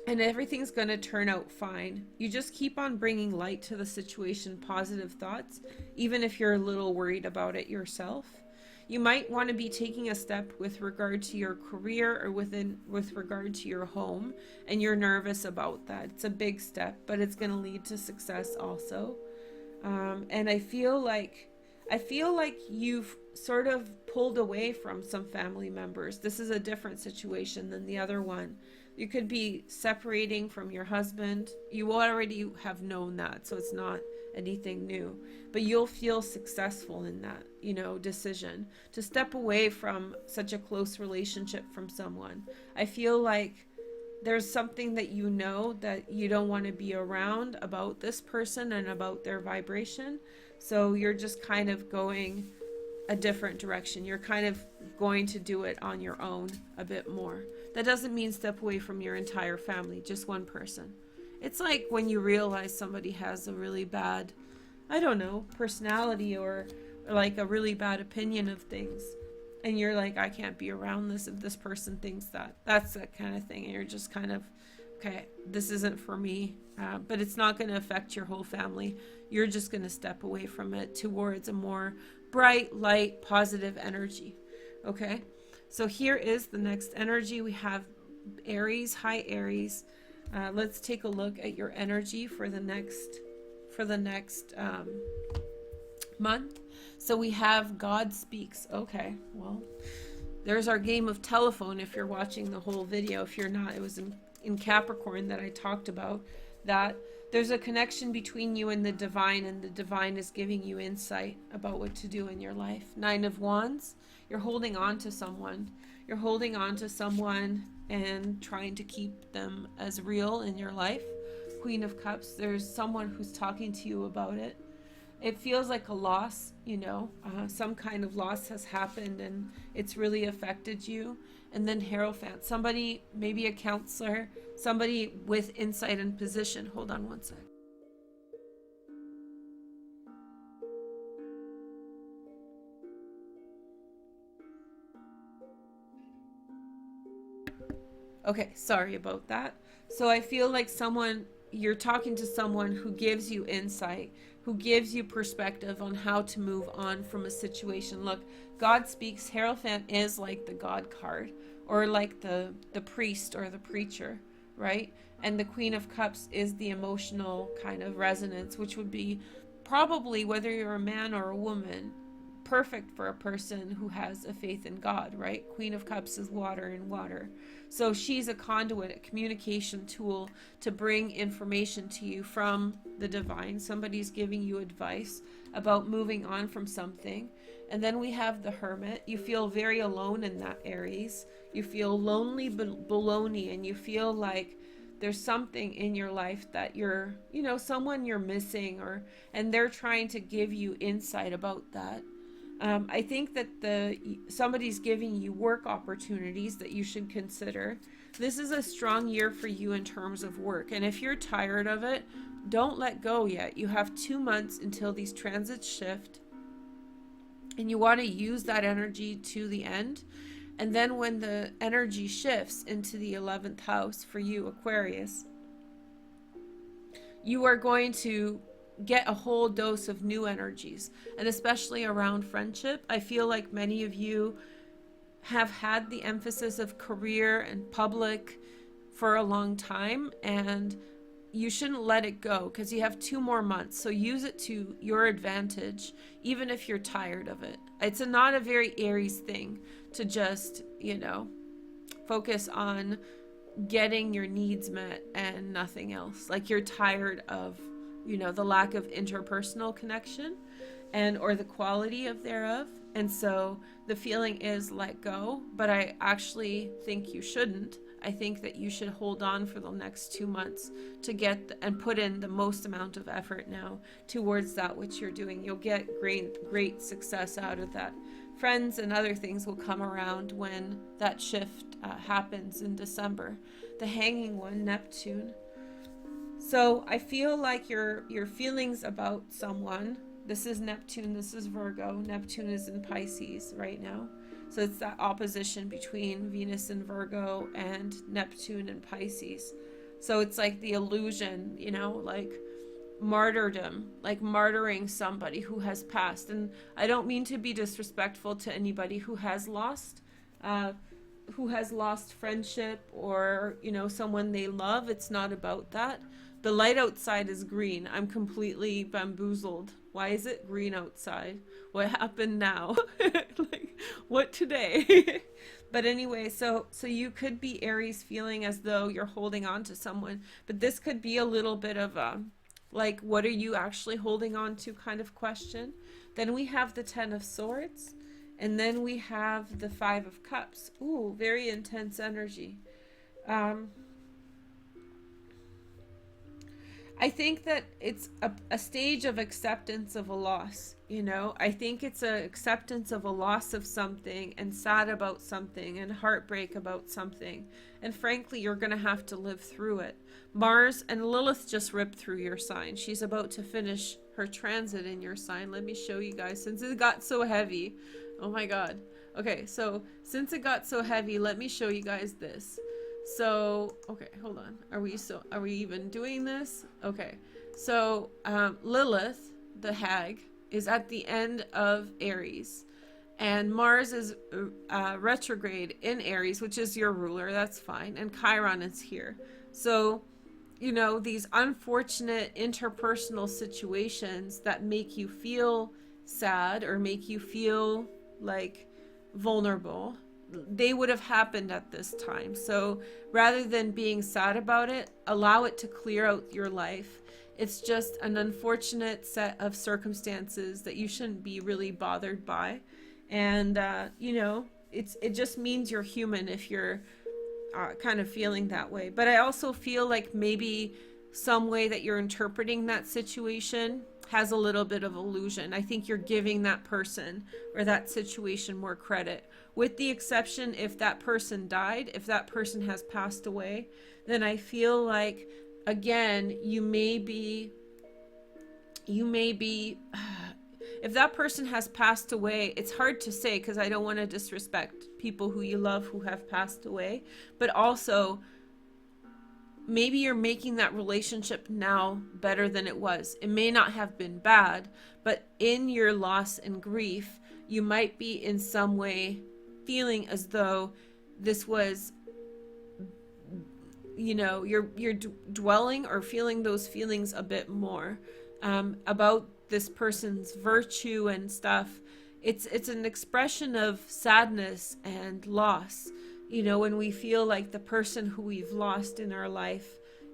And everything's going to turn out fine. You just keep on bringing light to the situation, positive thoughts, even if you're a little worried about it yourself. You might want to be taking a step with regard to your career, or with regard to your home, and you're nervous about that. It's a big step, but it's going to lead to success also. And I feel like I feel like you've sort of pulled away from some family members. This is a different situation than the other one. You could be separating from your husband. You already have known that, so it's not anything new. But you'll feel successful in that, you know, decision to step away from such a close relationship from someone. I feel like there's something that you know that you don't want to be around about this person and about their vibration. So you're just kind of going a different direction. You're kind of going to do it on your own a bit more. That doesn't mean step away from your entire family, just one person. It's like when you realize somebody has a really bad, I don't know, personality or like a really bad opinion of things. And you're like, I can't be around this if this person thinks that. That's that kind of thing. And you're just kind of, okay, this isn't for me. But it's not going to affect your whole family. You're just going to step away from it towards a more bright, light, positive energy. Okay? So here is the next energy. We have Aries. Hi, Aries. Let's take a look at your energy for the next month. So we have God speaks. Okay, well, there's our game of telephone if you're watching the whole video. If you're not, it was in Capricorn that I talked about that. There's a connection between you and the divine is giving you insight about what to do in your life. 9 of Wands, you're holding on to someone. You're holding on to someone and trying to keep them as real in your life. Queen of Cups, there's someone who's talking to you about it. It feels like a loss, you know, some kind of loss has happened and it's really affected you. And then Hierophant, somebody, maybe a counselor, somebody with insight and position. Hold on one sec. Okay, sorry about that. So I feel like you're talking to someone who gives you insight, who gives you perspective on how to move on from a situation. Look, God speaks. Hierophant is like the God card, or like the priest or the preacher, right? And the Queen of Cups is the emotional kind of resonance, which would be probably, whether you're a man or a woman, perfect for a person who has a faith in God, right? Queen of Cups is water and water. So she's a conduit, a communication tool to bring information to you from the divine. Somebody's giving you advice about moving on from something. And then we have the Hermit. You feel very alone in that, Aries. You feel lonely baloney, and you feel like there's something in your life that you're, you know, someone you're missing, and they're trying to give you insight about that. I think that somebody's giving you work opportunities that you should consider. This is a strong year for you in terms of work. And if you're tired of it, don't let go yet. You have 2 months until these transits shift. And you want to use that energy to the end. And then when the energy shifts into the 11th house for you, Aquarius, you are going to get a whole dose of new energies, and especially around friendship. I feel like many of you have had the emphasis of career and public for a long time, and you shouldn't let it go because you have 2 more months. So use it to your advantage, even if you're tired of it. It's not a very Aries thing to just, you know, focus on getting your needs met and nothing else. Like you're tired of, you know, the lack of interpersonal connection or the quality of thereof. And so the feeling is let go, but I actually think you shouldn't. I think that you should hold on for the next 2 months to get and put in the most amount of effort now towards that which you're doing. You'll get great success out of that. Friends and other things will come around when that shift happens in December. The hanging one, Neptune. So I feel like your feelings about someone, this is Neptune, this is Virgo. Neptune is in Pisces right now. So it's that opposition between Venus and Virgo and Neptune and Pisces. So it's like the illusion, you know, like martyrdom, like martyring somebody who has passed. And I don't mean to be disrespectful to anybody who has lost who has lost friendship or, you know, someone they love, it's not about that. The light outside is green. I'm completely bamboozled. Why is it green outside? What happened now? Like, what today? But anyway, so you could be Aries feeling as though you're holding on to someone, but this could be a little bit of a, like, what are you actually holding on to kind of question. Then we have the 10 of Swords, and then we have the 5 of Cups. Ooh, very intense energy. I think that it's a stage of acceptance of a loss, you know? I think it's an acceptance of a loss of something, and sad about something, and heartbreak about something. And frankly, you're going to have to live through it. Mars and Lilith just ripped through your sign. She's about to finish her transit in your sign. Let me show you guys, since it got so heavy. Oh my God. Okay, so since it got so heavy, let me show you guys this. So, okay, hold on. Are we even doing this? Okay. So, Lilith, the hag, is at the end of Aries, and Mars is retrograde in Aries, which is your ruler. That's fine. And Chiron is here. So, you know, these unfortunate interpersonal situations that make you feel sad or make you feel like vulnerable, they would have happened at this time. So rather than being sad about it, allow it to clear out your life. It's just an unfortunate set of circumstances that you shouldn't be really bothered by. And, you know, it just means you're human if you're kind of feeling that way. But I also feel like maybe some way that you're interpreting that situation has a little bit of illusion. I think you're giving that person or that situation more credit. With the exception, if that person died, if that person has passed away, then I feel like, again, you may be, if that person has passed away, it's hard to say because I don't want to disrespect people who you love who have passed away, but also maybe you're making that relationship now better than it was. It may not have been bad, but in your loss and grief, you might be in some way feeling as though this was, you know, you're dwelling or feeling those feelings a bit more about this person's virtue and stuff. It's an expression of sadness and loss. You know, when we feel like the person who we've lost in our life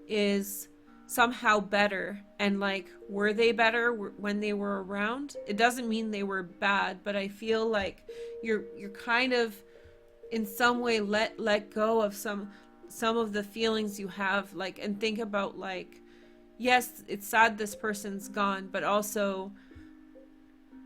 is somehow better, and like, were they better when they were around? It doesn't mean they were bad, but I feel like you're kind of in some way let go of some of the feelings you have, like, and think about, like, yes, it's sad this person's gone, but also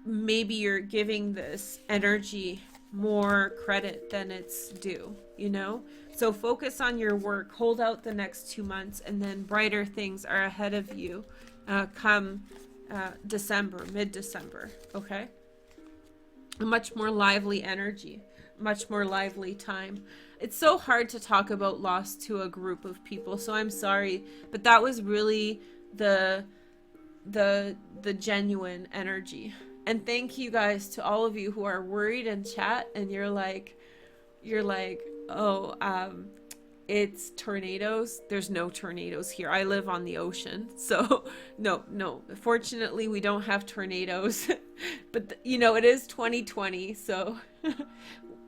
maybe you're giving this energy more credit than it's due, you know? So focus on your work, hold out the next 2 months, and then brighter things are ahead of you come December, mid-December, okay? A much more lively energy, much more lively time. It's so hard to talk about loss to a group of people, so I'm sorry, but that was really the genuine energy. And thank you guys to all of you who are worried in chat and you're like, oh, it's tornadoes. There's no tornadoes here. I live on the ocean. So no, fortunately we don't have tornadoes, but you know, it is 2020. So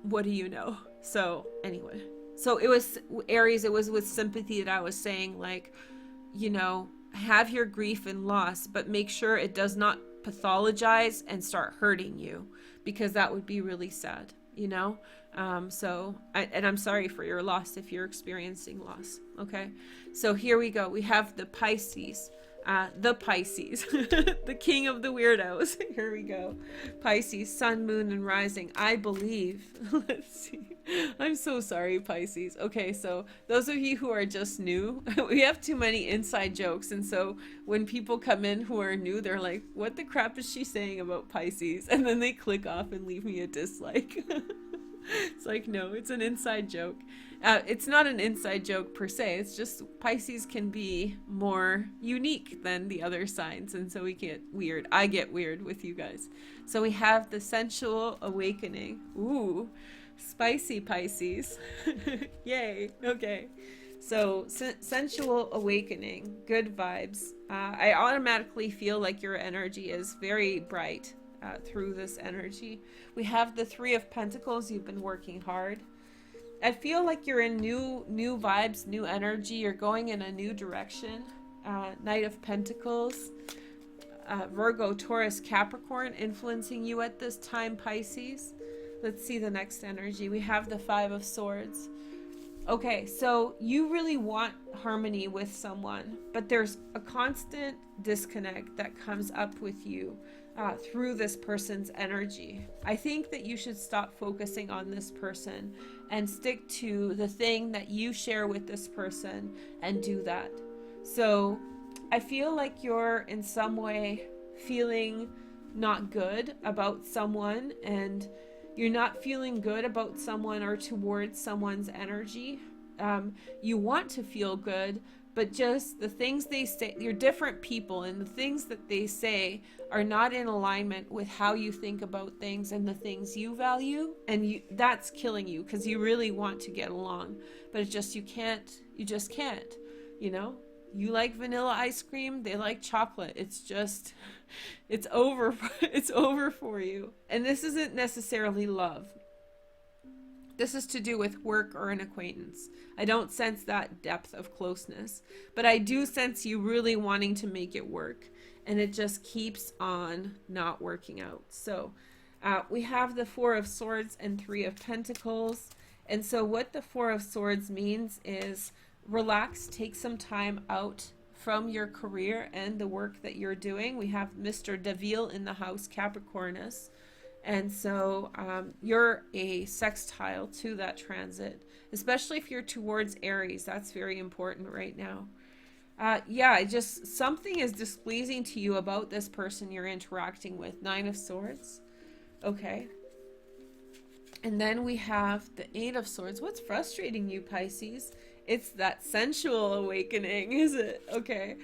what do you know? So anyway, so it was Aries. It was with sympathy that I was saying, like, you know, have your grief and loss, but make sure it does not pathologize and start hurting you, because that would be really sad, you know? And I'm sorry for your loss if you're experiencing loss. Okay. So here we go. We have the Pisces, the king of the weirdos. Here we go. Pisces, sun, moon, and rising. I believe, let's see. I'm so sorry, Pisces. Okay. So those of you who are just new, we have too many inside jokes. And so when people come in who are new, they're like, what the crap is she saying about Pisces? And then they click off and leave me a dislike. It's like, no, it's an inside joke. It's not an inside joke per se. It's just Pisces can be more unique than the other signs. And so we get weird. I get weird with you guys. So we have the sensual awakening. Ooh, Spicy Pisces. Yay. Okay. So, sensual awakening, good vibes. I automatically feel like your energy is very bright through this energy. We have the Three of Pentacles. You've been working hard. I feel like you're in new vibes, new energy. You're going in a new direction. Knight of Pentacles. Virgo, Taurus, Capricorn influencing you at this time, Pisces. Let's see the next energy. We have the Five of Swords. Okay, so you really want harmony with someone, but there's a constant disconnect that comes up with you through this person's energy. I think that you should stop focusing on this person and stick to the thing that you share with this person and do that. So I feel like you're in some way feeling not good about someone, and you're not feeling good about someone or towards someone's energy. You want to feel good, but just the things they say, you're different people, and the things that they say are not in alignment with how you think about things and the things you value, and that's killing you because you really want to get along, but it's just you just can't, you know? You like vanilla ice cream, they like chocolate. It's just, it's over. It's over for you. And this isn't necessarily love. This is to do with work or an acquaintance. I don't sense that depth of closeness, but I do sense you really wanting to make it work, and it just keeps on not working out. So we have the Four of Swords and Three of Pentacles. And so what the Four of Swords means is relax, take some time out from your career and the work that you're doing. We have Mr. Deville in the house, Capricornus. And so you're a sextile to that transit, especially if you're towards Aries. That's very important right now. Yeah, just something is displeasing to you about this person you're interacting with. Nine of Swords. Okay. And then we have the Eight of Swords. What's frustrating you, Pisces? It's that sensual awakening, is it? Okay.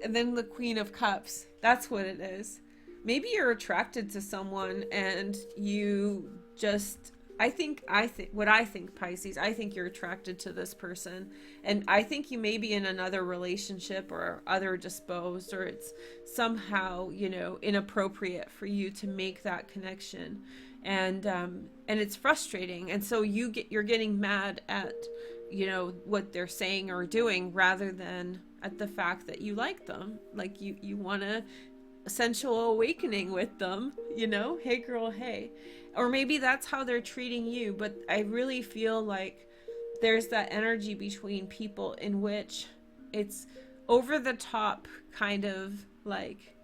And then the Queen of Cups. That's what it is. Maybe you're attracted to someone and you just, I think Pisces, I think you're attracted to this person, and I think you may be in another relationship or other disposed, or it's somehow, you know, inappropriate for you to make that connection. And it's frustrating. And so you're getting mad at, you know, what they're saying or doing rather than at the fact that you like them. Like you want a sensual awakening with them, you know, hey girl, hey. Or maybe that's how they're treating you. But I really feel like there's that energy between people in which it's over the top kind of like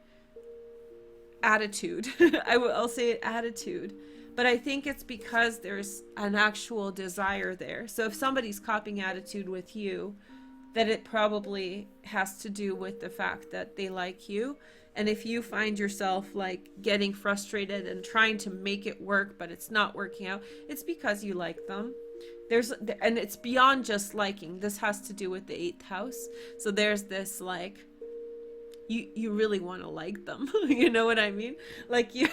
attitude. I'll say attitude. But I think it's because there's an actual desire there. So if somebody's copying attitude with you, that it probably has to do with the fact that they like you. And if you find yourself like getting frustrated and trying to make it work, but it's not working out, it's because you like them. And it's beyond just liking. This has to do with the 8th house. So there's this like, you really want to like them. You know what I mean? Like you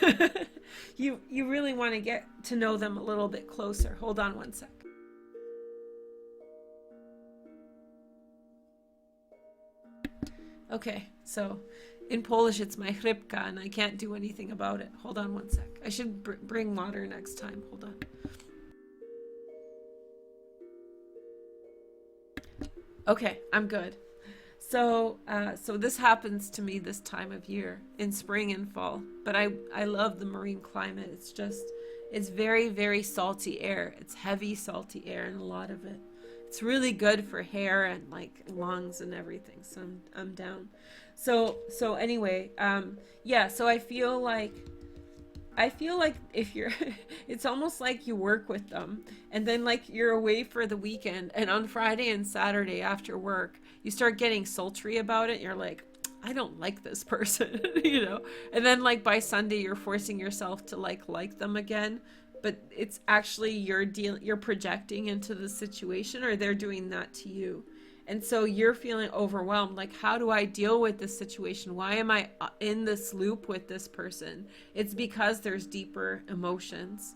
really want to get to know them a little bit closer. Hold on one sec. Okay, so in Polish it's my chrypka and I can't do anything about it. Hold on one sec. I should bring water next time. Hold on. Okay, I'm good. So this happens to me this time of year in spring and fall, but I love the marine climate. It's very, very salty air. It's heavy, salty air, and a lot of it. It's really good for hair and like lungs and everything. So I'm down. So anyway, yeah, so I feel like if you're, it's almost like you work with them and then like you're away for the weekend, and on Friday and Saturday after work, you start getting sultry about it. You're like, I don't like this person, you know? And then like by Sunday, you're forcing yourself to like them again, but it's actually you're projecting into the situation, or they're doing that to you. And so you're feeling overwhelmed. Like, how do I deal with this situation? Why am I in this loop with this person? It's because there's deeper emotions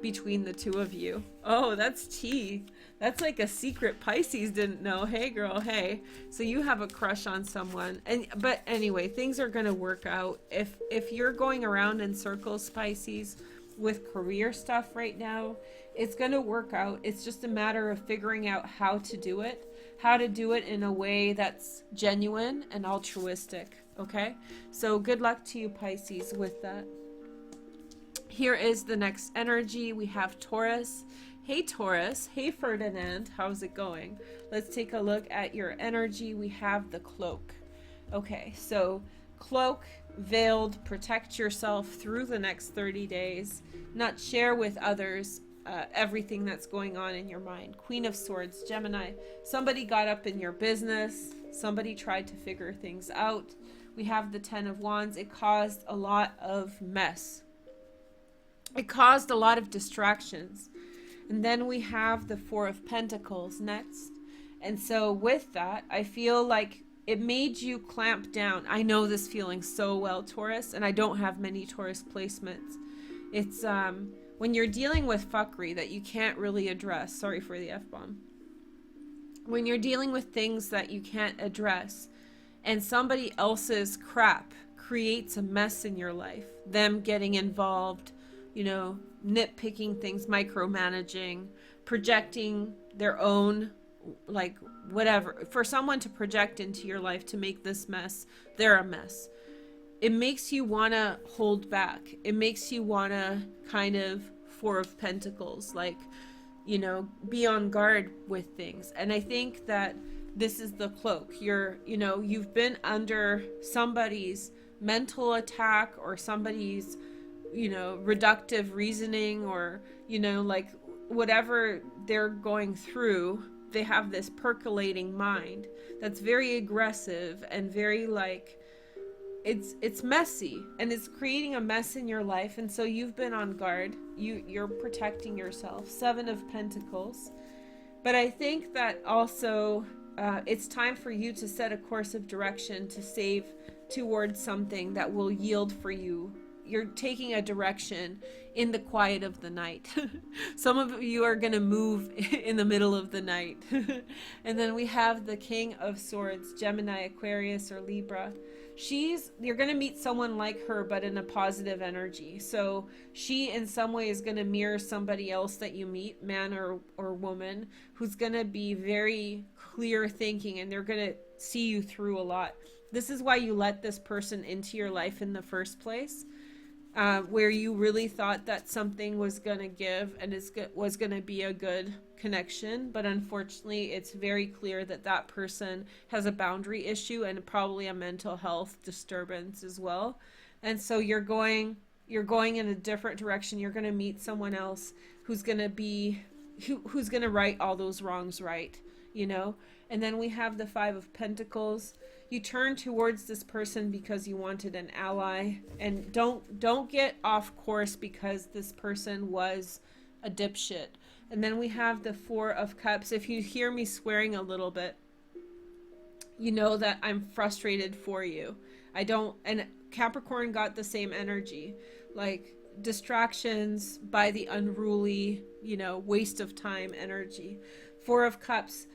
between the two of you. Oh, that's tea. That's like a secret Pisces didn't know. Hey, girl, hey. So you have a crush on someone. But anyway, things are going to work out. If you're going around in circles, Pisces, with career stuff right now, it's going to work out. It's just a matter of figuring out how to do it in a way that's genuine and altruistic. Okay, so good luck to you, Pisces, with that. Here is the next energy. We have Taurus. Hey, Taurus. Hey, Ferdinand. How's it going? Let's take a look at your energy. We have the cloak. Okay, so cloak, veiled, protect yourself through the next 30 days, not share with others everything that's going on in your mind. Queen of Swords, Gemini. Somebody got up in your business. Somebody tried to figure things out. We have the Ten of Wands. It caused a lot of mess. It caused a lot of distractions. And then we have the Four of Pentacles next. And so with that, I feel like it made you clamp down. I know this feeling so well, Taurus, and I don't have many Taurus placements. It's when you're dealing with fuckery that you can't really address. Sorry for the F-bomb. When you're dealing with things that you can't address and somebody else's crap creates a mess in your life, them getting involved, you know, nitpicking things, micromanaging, projecting their own, like, whatever. For someone to project into your life to make this mess, they're a mess. It makes you want to hold back. It makes you want to kind of Four of Pentacles, like, you know, be on guard with things. And I think that this is the cloak. You've been under somebody's mental attack or somebody's, reductive reasoning, or, like whatever they're going through, they have this percolating mind that's very aggressive and very like, it's messy, and it's creating a mess in your life. And so you've been on guard. You're protecting yourself. Seven of Pentacles. But I think that also it's time for you to set a course of direction to save towards something that will yield for you. You're taking a direction in the quiet of the night. Some of you are going to move in the middle of the night. And then we have the King of Swords, Gemini, Aquarius, or Libra. You're going to meet someone like her, but in a positive energy. So she in some way is going to mirror somebody else that you meet, man or woman, who's going to be very clear thinking, and they're going to see you through a lot. This is why you let this person into your life in the first place, where you really thought that something was going to give and was going to be a good connection. But unfortunately, it's very clear that that person has a boundary issue and probably a mental health disturbance as well. And so you're going in a different direction. You're going to meet someone else who's going to right all those wrongs right, And then we have the Five of Pentacles. You turn towards this person because you wanted an ally, and don't get off course because this person was a dipshit. And then we have the Four of Cups. If you hear me swearing a little bit, you know that I'm frustrated for you. And Capricorn got the same energy, like distractions by the unruly, waste of time energy. Four of Cups.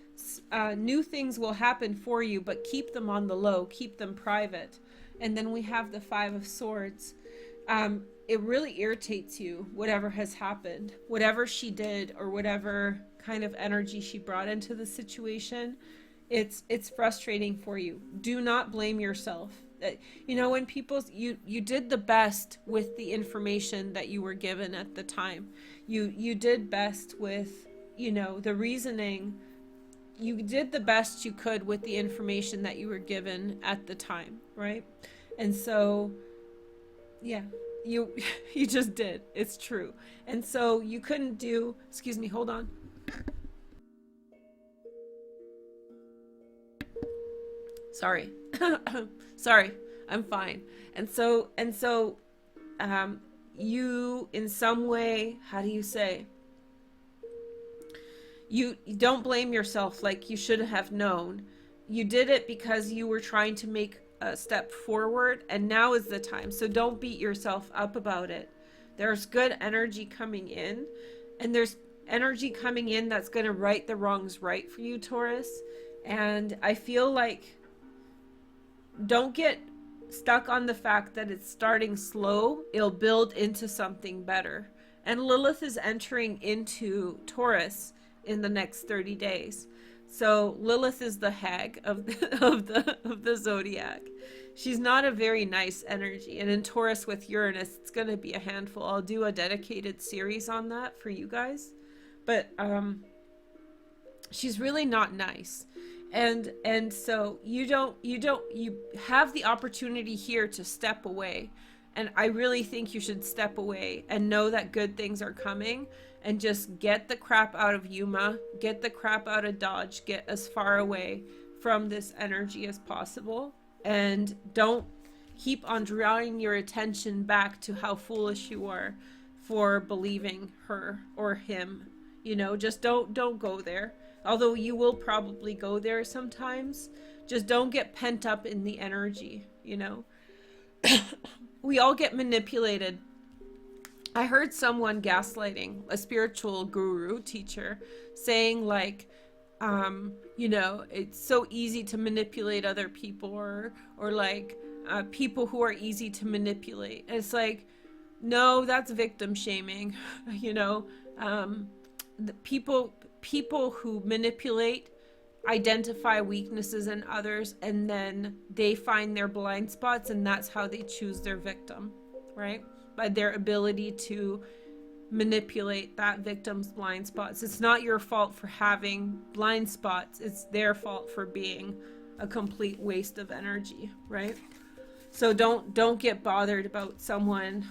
New things will happen for you, but keep them on the low, keep them private. And then we have the Five of Swords. It really irritates you, whatever has happened, whatever she did, or whatever kind of energy she brought into the situation. It's frustrating for you. Do not blame yourself. When you did the best with the information that you were given at the time. You did best with, the reasoning. You did the best you could with the information that you were given at the time, right? And so, yeah, you just did. It's true. And so you couldn't do, excuse me, hold on. Sorry. Sorry, I'm fine. And so, you in some way, how do you say? you don't blame yourself like you should have known. You did it because you were trying to make a step forward, and now is the time. So don't beat yourself up about it. There's good energy coming in, and there's energy coming in that's going to right the wrongs right for you, Taurus. And I feel like don't get stuck on the fact that it's starting slow. It'll build into something better. And Lilith is entering into Taurus in the next 30 days. So Lilith is the hag of the zodiac. She's not a very nice energy. And in Taurus with Uranus, it's going to be a handful. I'll do a dedicated series on that for you guys. But she's really not nice. And so you have the opportunity here to step away. And I really think you should step away and know that good things are coming, and just get the crap out of Yuma, get the crap out of Dodge, get as far away from this energy as possible. And don't keep on drawing your attention back to how foolish you are for believing her or him. You know, just don't go there. Although you will probably go there sometimes, just don't get pent up in the energy, you know. We all get manipulated. I heard someone gaslighting, a spiritual guru teacher, saying like, you know, it's so easy to manipulate other people, or like people who are easy to manipulate. And it's like, no, that's victim shaming. You know, the people who manipulate identify weaknesses in others, and then they find their blind spots, and that's how they choose their victim, right? By their ability to manipulate that victim's blind spots. It's not your fault for having blind spots. It's their fault for being a complete waste of energy, right? So don't get bothered about someone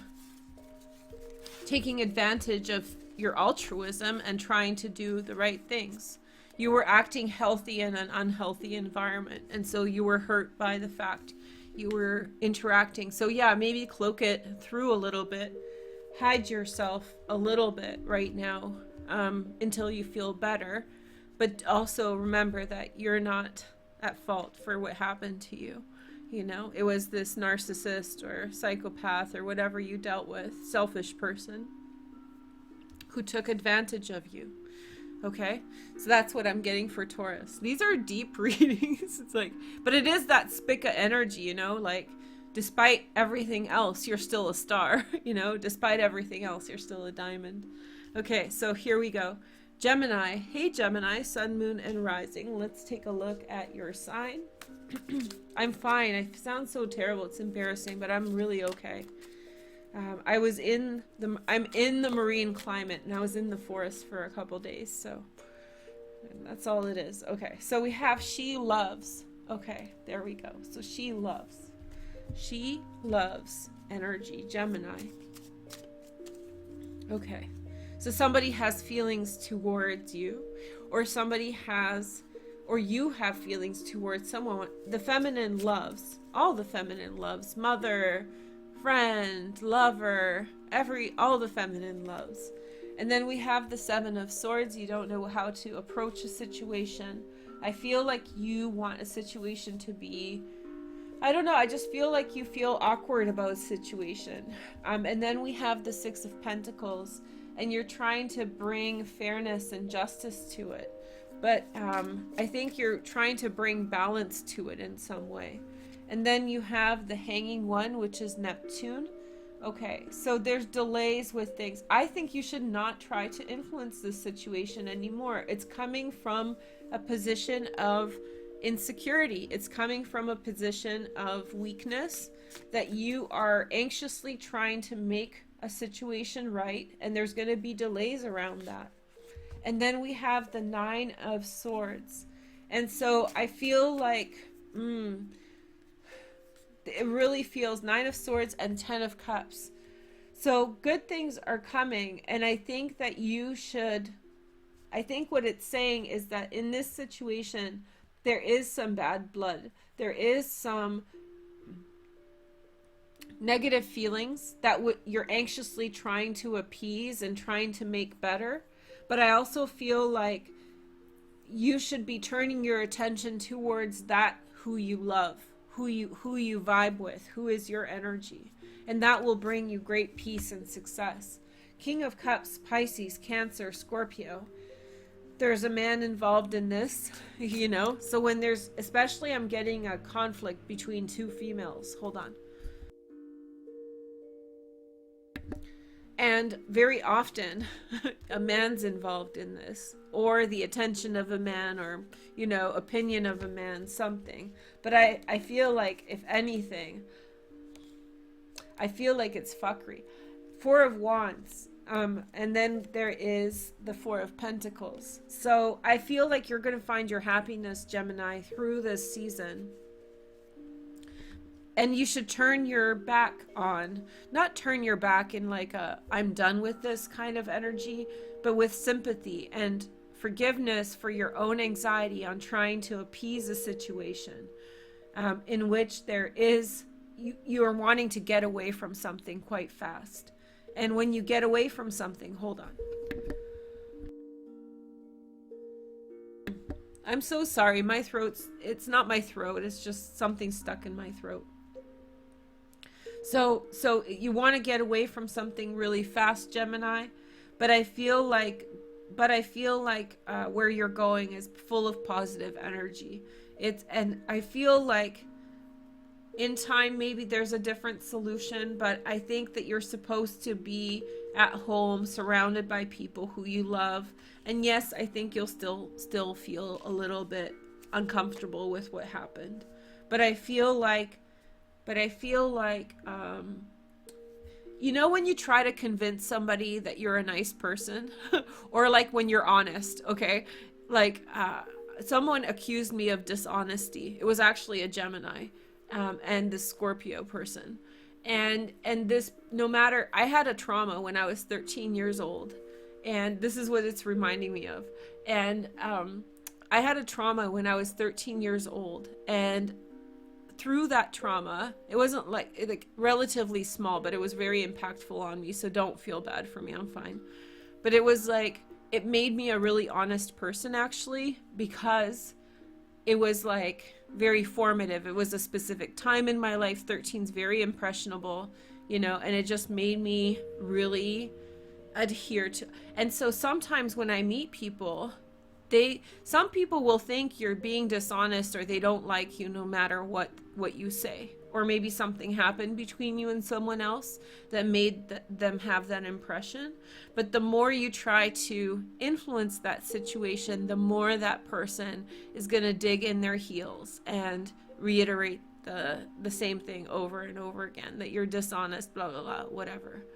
taking advantage of your altruism and trying to do the right things. You were acting healthy in an unhealthy environment, and so you were hurt by the fact you were interacting. So yeah, maybe cloak it through a little bit, hide yourself a little bit right now, until you feel better. But also remember that you're not at fault for what happened to you. You know, it was this narcissist or psychopath or whatever you dealt with, selfish person, who took advantage of you. Okay, so that's what I'm getting for Taurus. These are deep readings. It's like, but it is that spica energy, you know, like despite everything else, you're still a star, you know, despite everything else, you're still a diamond. Okay, so here we go. Gemini. Hey Gemini, sun, moon, and rising. Let's take a look at your sign. I'm fine. I sound so terrible. It's embarrassing, but I'm really okay. I'm in the marine climate, and I was in the forest for a couple days, so that's all it is. Okay, so we have she loves. Okay, there we go. So she loves energy, Gemini. Okay, so somebody has feelings towards you, or you have feelings towards someone. The feminine loves, all the feminine loves, mother, friend, lover, all the feminine loves. And then we have the Seven of Swords. You don't know how to approach a situation. I feel like you want a situation to be, I don't know, I just feel like you feel awkward about a situation. And then we have the Six of Pentacles, and you're trying to bring fairness and justice to it. But I think you're trying to bring balance to it in some way. And then you have the Hanging One, which is Neptune. Okay, so there's delays with things. I think you should not try to influence this situation anymore. It's coming from a position of insecurity. It's coming from a position of weakness, that you are anxiously trying to make a situation right, and there's going to be delays around that. And then we have the Nine of Swords. And so I feel like, it really feels Nine of Swords and Ten of Cups. So good things are coming, and I think that I think what it's saying is that in this situation, there is some bad blood. There is some negative feelings that you're anxiously trying to appease and trying to make better. But I also feel like you should be turning your attention towards that who you love, who you vibe with, who is your energy, and that will bring you great peace and success. King of Cups, Pisces, Cancer, Scorpio. There's a man involved in this, you know. So when there's, especially I'm getting a conflict between two females. Hold on. And very often a man's involved in this, or the attention of a man, or, you know, opinion of a man, something. But I feel like, if anything, I feel like it's fuckery. Four of Wands. And then there is the Four of Pentacles. So I feel like you're going to find your happiness, Gemini, through this season. And you should turn your back on, not turn your back in like a I'm done with this kind of energy, but with sympathy and forgiveness for your own anxiety on trying to appease a situation in which there is, you are wanting to get away from something quite fast. And when you get away from something, hold on. I'm so sorry, my throat's, it's not my throat, it's just something stuck in my throat. So you want to get away from something really fast, Gemini, but I feel like where you're going is full of positive energy. And I feel like in time, maybe there's a different solution, but I think that you're supposed to be at home, surrounded by people who you love. And yes, I think you'll still feel a little bit uncomfortable with what happened, but I feel like, you know, when you try to convince somebody that you're a nice person, or like when you're honest, okay? Like, someone accused me of dishonesty. It was actually a Gemini, and the Scorpio person. And this, no matter, I had a trauma when I was 13 years old, and this is what it's reminding me of. And, I had a trauma when I was 13 years old, and through that trauma, it wasn't like relatively small, but it was very impactful on me. So don't feel bad for me. I'm fine. But it was like, it made me a really honest person, actually, because it was like very formative. It was a specific time in my life. 13's very impressionable, you know, and it just made me really adhere to. And so sometimes when I meet people, some people will think you're being dishonest, or they don't like you no matter what you say, or maybe something happened between you and someone else that made them have that impression. But the more you try to influence that situation, the more that person is going to dig in their heels and reiterate the same thing over and over again, that you're dishonest, blah blah blah, whatever.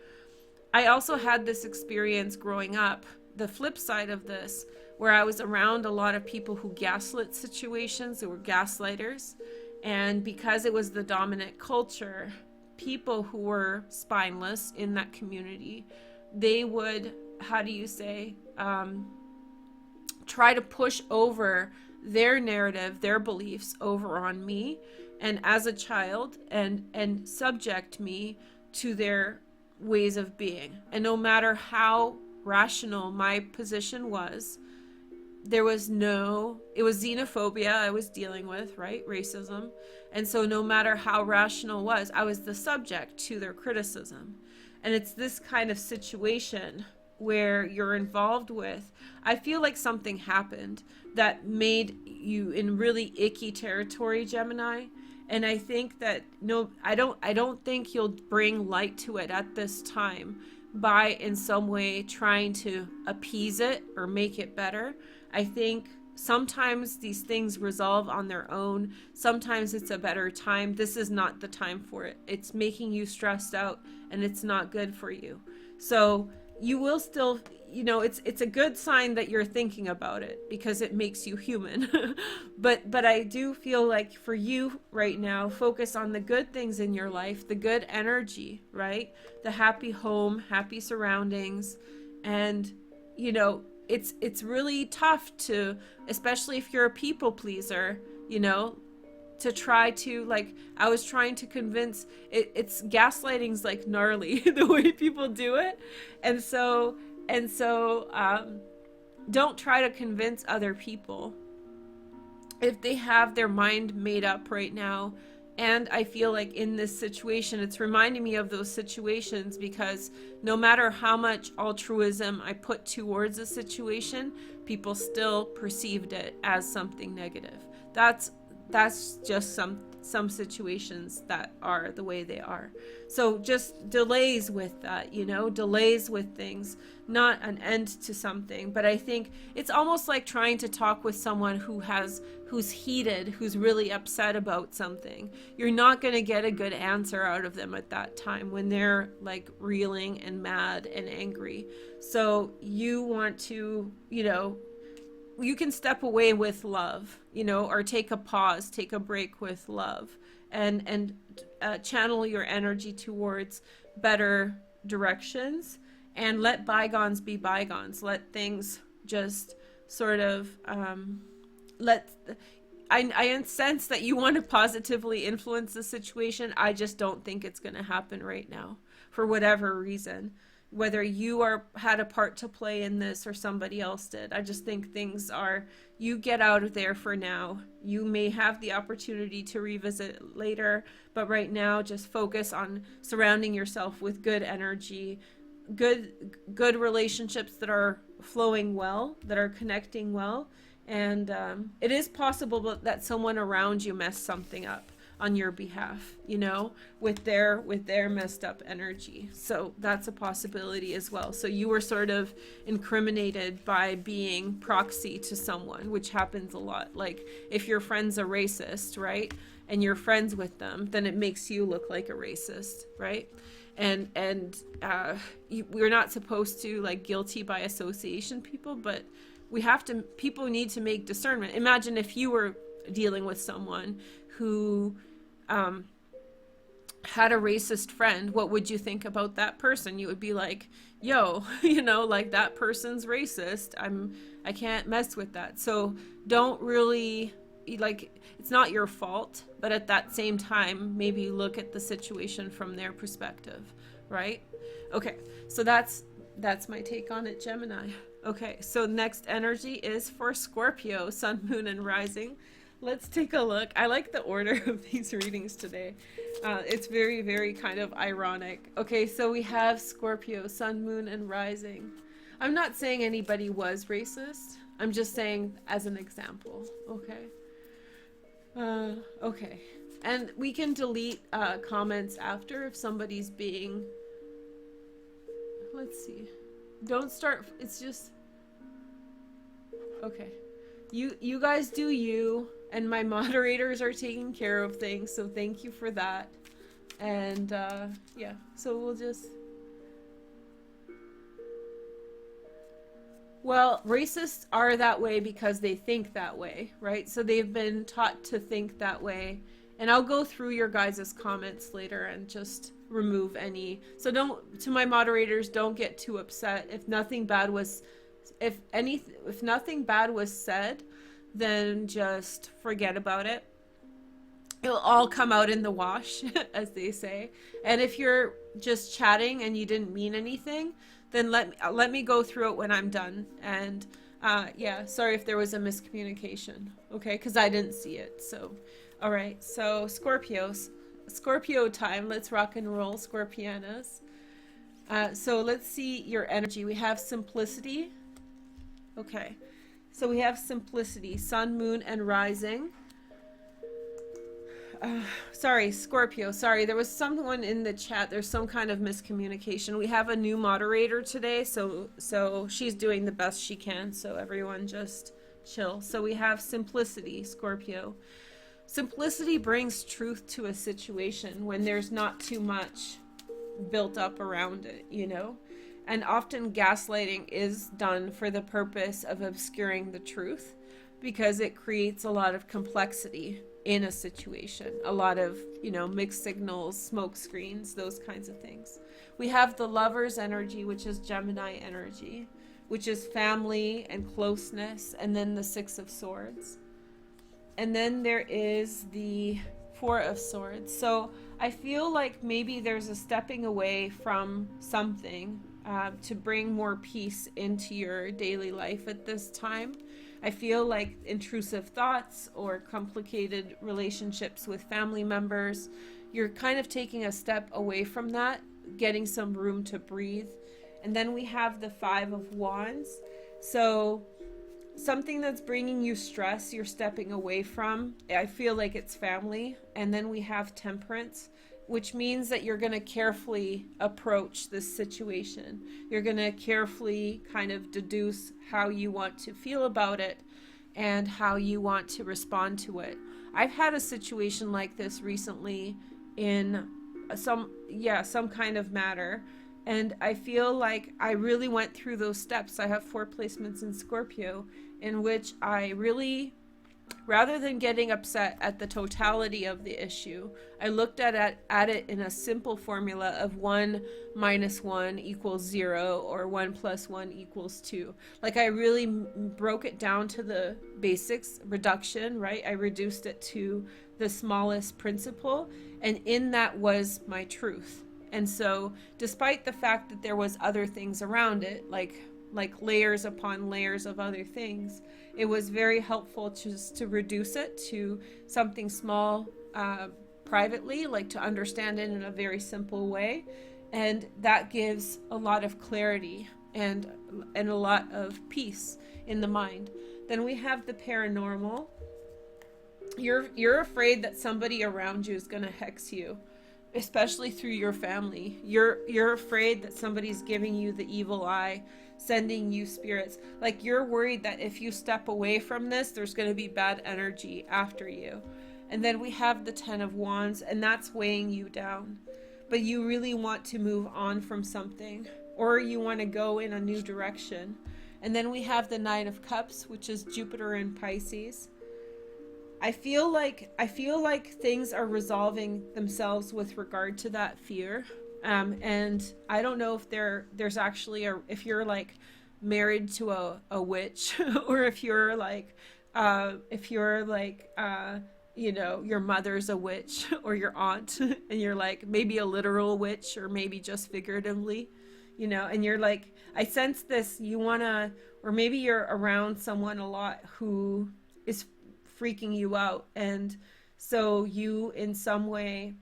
I also had this experience growing up, the flip side of this, where I was around a lot of people who gaslit situations, who were gaslighters. And because it was the dominant culture, people who were spineless in that community, they would, how do you say, try to push over their narrative, their beliefs over on me, and as a child, and subject me to their ways of being. And no matter how rational my position was, there was it was xenophobia I was dealing with, right? Racism. And so no matter how rational it was, I was the subject to their criticism. And it's this kind of situation where you're involved with, I feel like something happened that made you in really icky territory, Gemini. And I think that, I don't think you'll bring light to it at this time by in some way trying to appease it or make it better. I think sometimes these things resolve on their own. Sometimes it's a better time. This is not the time for it. It's making you stressed out, and it's not good for you. So you will still, it's a good sign that you're thinking about it, because it makes you human. But I do feel like for you right now, focus on the good things in your life, the good energy, right? The happy home, happy surroundings. And, it's really tough to, especially if you're a people pleaser, to try to, like, I was trying to convince, it's gaslighting's like gnarly, the way people do it. And so don't try to convince other people if they have their mind made up right now. And I feel like in this situation, it's reminding me of those situations, because no matter how much altruism I put towards a situation, people still perceived it as something negative. That's just some situations that are the way they are. So just delays with that, you know, delays with things, not an end to something. But I think it's almost like trying to talk with someone who's heated, who's really upset about something. You're not going to get a good answer out of them at that time when they're like reeling and mad and angry. So you want to, you know, you can step away with love, you know, or take a pause, take a break with love, and channel your energy towards better directions, and let bygones be bygones. Let things just sort of I sense that you want to positively influence the situation. I just don't think it's going to happen right now for whatever reason. Whether you had a part to play in this or somebody else did. I just think things are, you get out of there for now. You may have the opportunity to revisit later, but right now just focus on surrounding yourself with good energy, good relationships that are flowing well, that are connecting well. And it is possible that someone around you messed something up on your behalf, you know, with their messed up energy. So that's a possibility as well. So you were sort of incriminated by being proxy to someone, which happens a lot. Like if your friend's a racist, right, and you're friends with them, then it makes you look like a racist, right? And we're not supposed to like guilty by association people, but people need to make discernment. Imagine if you were dealing with someone who had a racist friend, what would you think about that person? You would be like, yo, you know, like that person's racist. I can't mess with that. So don't really, like, it's not your fault, but at that same time, maybe look at the situation from their perspective, right? Okay, so that's my take on it, Gemini. Okay, so next energy is for Scorpio, Sun, Moon, and Rising. Let's take a look. I like the order of these readings today. It's very, very kind of ironic. Okay, so we have Scorpio, Sun, Moon, and Rising. I'm not saying anybody was racist. I'm just saying as an example. Okay. Okay. And we can delete comments after if somebody's being... Let's see. Don't start... It's just... Okay. You guys do you, and my moderators are taking care of things, so thank you for that. And yeah, so we'll just... Well, racists are that way because they think that way, right? So they've been taught to think that way. And I'll go through your guys' comments later and just remove any. So to my moderators, don't get too upset. If nothing bad was said, then just forget about it. It'll all come out in the wash, as they say. And if you're just chatting and you didn't mean anything, then let me go through it when I'm done. And yeah, sorry if there was a miscommunication, okay? Because I didn't see it. So, all right. So Scorpio time. Let's rock and roll, Scorpianas. So let's see your energy. We have simplicity. Okay. So we have simplicity, Sun, Moon, and Rising. Sorry, Scorpio. Sorry, there was someone in the chat. There's some kind of miscommunication. We have a new moderator today, so she's doing the best she can. So everyone just chill. So we have simplicity, Scorpio. Simplicity brings truth to a situation when there's not too much built up around it, you know? And often gaslighting is done for the purpose of obscuring the truth because it creates a lot of complexity in a situation. A lot of, you know, mixed signals, smoke screens, those kinds of things. We have the Lover's energy, which is Gemini energy, which is family and closeness, and then the Six of Swords. And then there is the Four of Swords. So I feel like maybe there's a stepping away from something to bring more peace into your daily life at this time. I feel like intrusive thoughts or complicated relationships with family members, you're kind of taking a step away from that, getting some room to breathe. And then we have the Five of Wands. So something that's bringing you stress, you're stepping away from. I feel like it's family. And then we have Temperance, which means that you're going to carefully approach this situation. You're going to carefully kind of deduce how you want to feel about it and how you want to respond to it. I've had a situation like this recently in some kind of matter, and I feel like I really went through those steps. I have 4 placements in Scorpio in which I really, rather than getting upset at the totality of the issue, I looked at it in a simple formula of 1 minus 1 equals 0, or 1 plus 1 equals 2. Like, I really broke it down to the basics, reduction, right? I reduced it to the smallest principle, and in that was my truth. And so despite the fact that there was other things around it, like layers upon layers of other things, it was very helpful just to reduce it to something small, privately, like to understand it in a very simple way. And that gives a lot of clarity and a lot of peace in the mind. Then we have the paranormal. You're afraid that somebody around you is going to hex you, especially through your family. You're afraid that somebody's giving you the evil eye, sending you spirits. Like, you're worried that if you step away from this, there's going to be bad energy after you. And then we have the 10 of Wands, and that's weighing you down. But you really want to move on from something, or you want to go in a new direction. And then we have the 9 of Cups, which is Jupiter in Pisces. I feel like things are resolving themselves with regard to that fear. And I don't know if there's actually if you're like married to a witch, or if you're like you know, your mother's a witch, or your aunt, and you're like maybe a literal witch, or maybe just figuratively, you know, and you're like, I sense this, you wanna, or maybe you're around someone a lot who is freaking you out, and so you in some way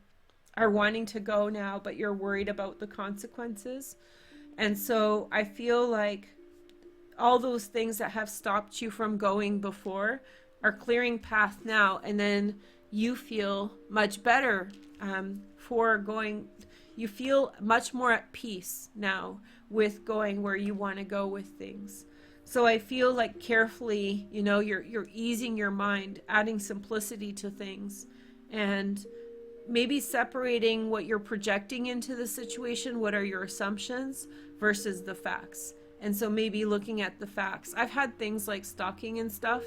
are wanting to go now, but you're worried about the consequences. And so I feel like all those things that have stopped you from going before are clearing path now, and then you feel much better for going. You feel much more at peace now with going where you want to go with things. So I feel like carefully, you know, you're easing your mind, adding simplicity to things, and maybe separating what you're projecting into the situation, what are your assumptions, versus the facts. And so maybe looking at the facts. I've had things like stalking and stuff,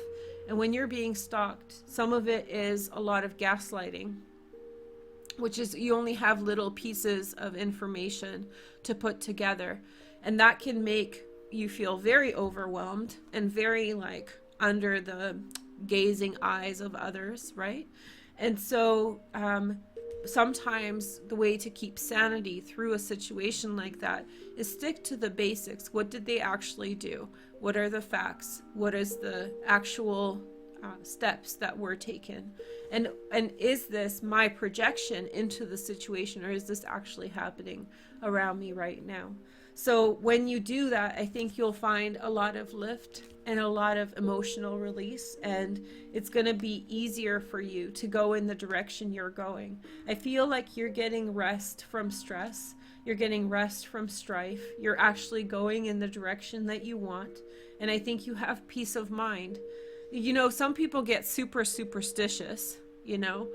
and when you're being stalked, some of it is a lot of gaslighting, which is you only have little pieces of information to put together, and that can make you feel very overwhelmed and very like under the gazing eyes of others, right? And so sometimes the way to keep sanity through a situation like that is stick to the basics. What did they actually do? What are the facts? What is the actual steps that were taken? And is this my projection into the situation, or is this actually happening around me right now? So when you do that, I think you'll find a lot of lift and a lot of emotional release, and it's going to be easier for you to go in the direction you're going. I feel like you're getting rest from stress. You're getting rest from strife. You're actually going in the direction that you want. And I think you have peace of mind. You know, some people get super superstitious, you know,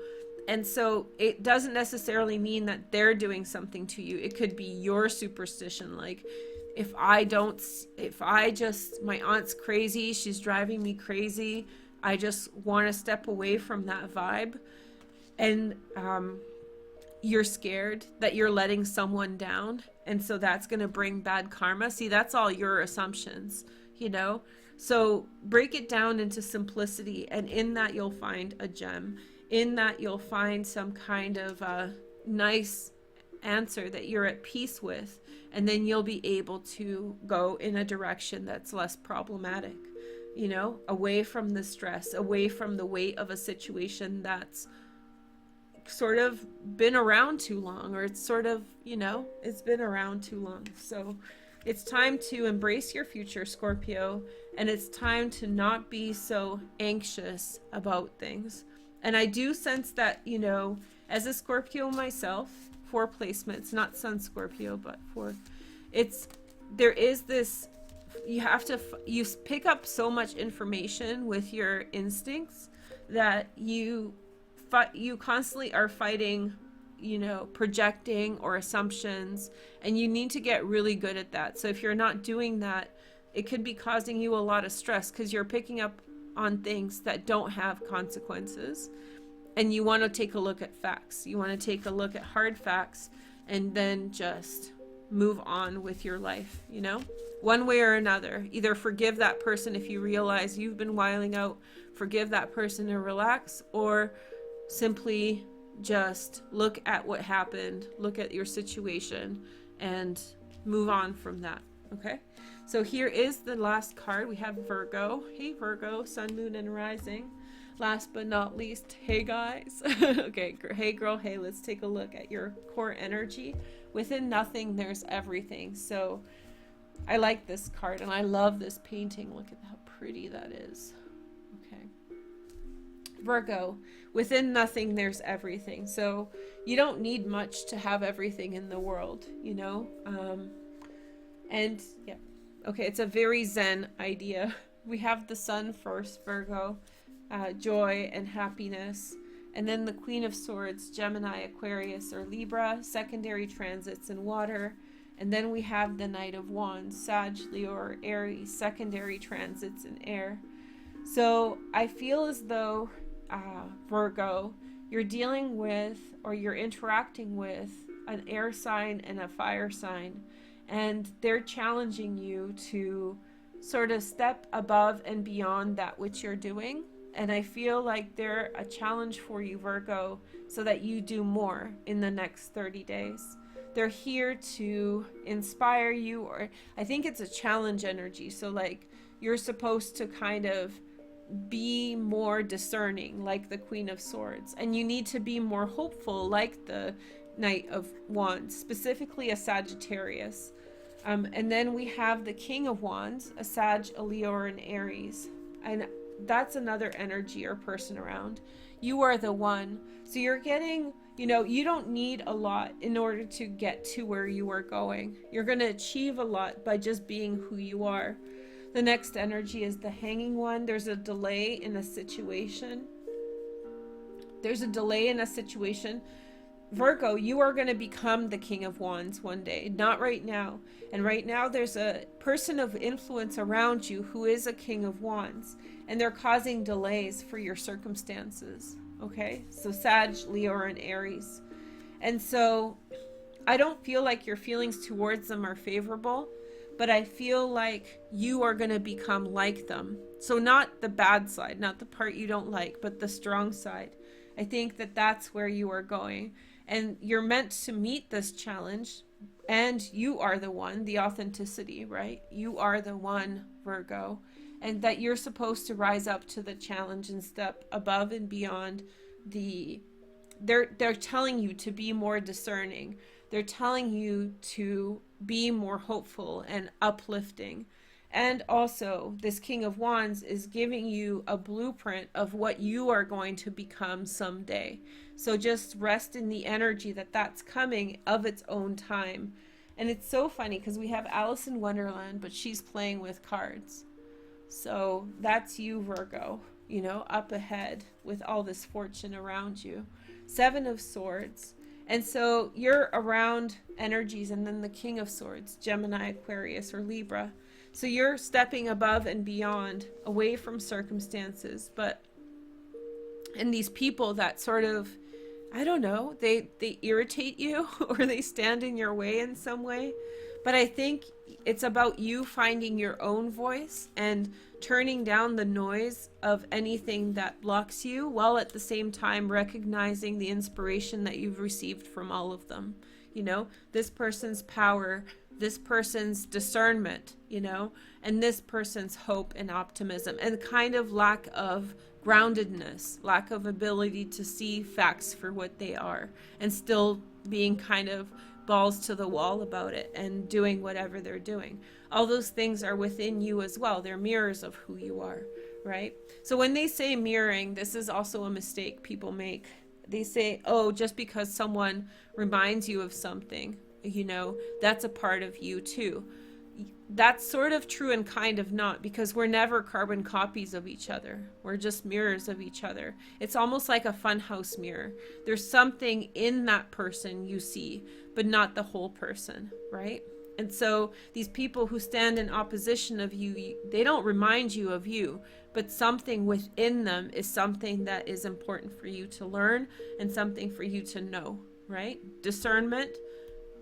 and so it doesn't necessarily mean that they're doing something to you. It could be your superstition. Like, my aunt's crazy, she's driving me crazy, I just want to step away from that vibe. And you're scared that you're letting someone down, and so that's going to bring bad karma. See, that's all your assumptions, you know? So break it down into simplicity, and in that you'll find a gem. In that you'll find some kind of nice answer that you're at peace with, and then you'll be able to go in a direction that's less problematic, you know, away from the stress, away from the weight of a situation that's sort of been around too long, or it's sort of, you know, it's been around too long. So it's time to embrace your future, Scorpio, and it's time to not be so anxious about things. And I do sense that, you know, as a Scorpio myself, for placements, not Sun Scorpio, but for, there is this, you pick up so much information with your instincts that you constantly are fighting, you know, projecting or assumptions, and you need to get really good at that. So if you're not doing that, it could be causing you a lot of stress because you're picking up on things that don't have consequences, and you want to take a look at facts. You want to take a look at hard facts and then just move on with your life, you know, one way or another. Either forgive that person if you realize you've been wiling out, forgive that person and relax, or simply just look at what happened, look at your situation, and move on from that. Okay, so here is the last card. We have Virgo. Hey Virgo, sun, moon, and rising. Last but not least, hey guys. Okay, hey girl, hey, let's take a look at your core energy. Within nothing, there's everything. So I like this card, and I love this painting. Look at how pretty that is. Okay. Virgo, within nothing, there's everything. So you don't need much to have everything in the world, you know? And yeah, okay, it's a very Zen idea. We have the sun first, Virgo, joy and happiness. And then the Queen of Swords, Gemini, Aquarius, or Libra, secondary transits in water. And then we have the Knight of Wands, Sag, Leo, or Aries, secondary transits in air. So I feel as though, Virgo, you're dealing with, or you're interacting with, an air sign and a fire sign. And they're challenging you to sort of step above and beyond that which you're doing. And I feel like they're a challenge for you, Virgo, so that you do more in the next 30 days. They're here to inspire you, or I think it's a challenge energy. So like you're supposed to kind of be more discerning, like the Queen of Swords, and you need to be more hopeful, like the Knight of Wands, specifically a Sagittarius. And then we have the King of Wands, a Sag, a Leo, or an Aries. And that's another energy or person around. You are the one. So you're getting, you know, you don't need a lot in order to get to where you are going. You're going to achieve a lot by just being who you are. The next energy is the Hanging One. There's a delay in a situation. There's a delay in a situation. Virgo, you are going to become the King of Wands one day, not right now. And right now there's a person of influence around you who is a King of Wands, and they're causing delays for your circumstances. Okay, so Sag, Leo, and Aries. And so I don't feel like your feelings towards them are favorable, but I feel like you are going to become like them. So not the bad side, not the part you don't like, but the strong side. I think that that's where you are going. And you're meant to meet this challenge, and you are the one, the authenticity, right? You are the one, Virgo, and that you're supposed to rise up to the challenge and step above and beyond they're telling you to be more discerning. They're telling you to be more hopeful and uplifting. And also, this King of Wands is giving you a blueprint of what you are going to become someday. So just rest in the energy that that's coming of its own time. And it's so funny because we have Alice in Wonderland, but she's playing with cards. So that's you, Virgo, you know, up ahead with all this fortune around you. Seven of Swords. And so you're around energies, and then the King of Swords, Gemini, Aquarius, or Libra. So you're stepping above and beyond, away from circumstances, and these people that sort of I don't know, they irritate you or they stand in your way in some way. But I think it's about you finding your own voice and turning down the noise of anything that blocks you, while at the same time recognizing the inspiration that you've received from all of them. You know, this person's power, this person's discernment, you know, and this person's hope and optimism, and kind of lack of groundedness, lack of ability to see facts for what they are, and still being kind of balls to the wall about it and doing whatever they're doing. All those things are within you as well. They're mirrors of who you are, right? So when they say mirroring, this is also a mistake people make. They say, oh, just because someone reminds you of something, you know, that's a part of you too. That's sort of true and kind of not, because we're never carbon copies of each other. We're just mirrors of each other. It's almost like a funhouse mirror. There's something in that person you see, but not the whole person, right? And so these people who stand in opposition of you, they don't remind you of you, but something within them is something that is important for you to learn and something for you to know, right? Discernment,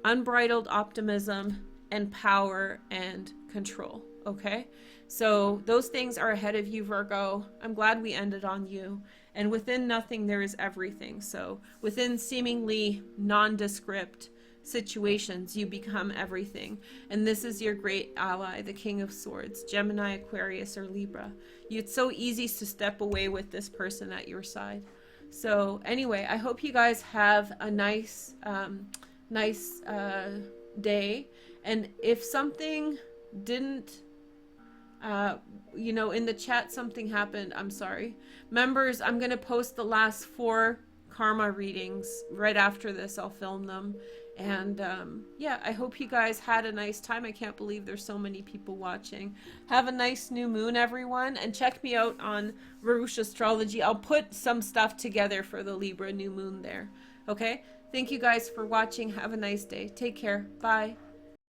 unbridled optimism, and power and control. Okay, so those things are ahead of you, Virgo. I'm glad we ended on you. And within nothing there is everything. So within seemingly nondescript situations you become everything, and this is your great ally, the King of Swords, Gemini, Aquarius, or Libra. It's so easy to step away with this person at your side. So anyway, I hope you guys have a nice day. And if something didn't, you know, in the chat something happened, I'm sorry. Members, I'm going to post the last 4 karma readings right after this. I'll film them. And yeah, I hope you guys had a nice time. I can't believe there's so many people watching. Have a nice new moon, everyone. And check me out on Veroosh Astrology. I'll put some stuff together for the Libra new moon there. Okay? Thank you guys for watching. Have a nice day. Take care. Bye.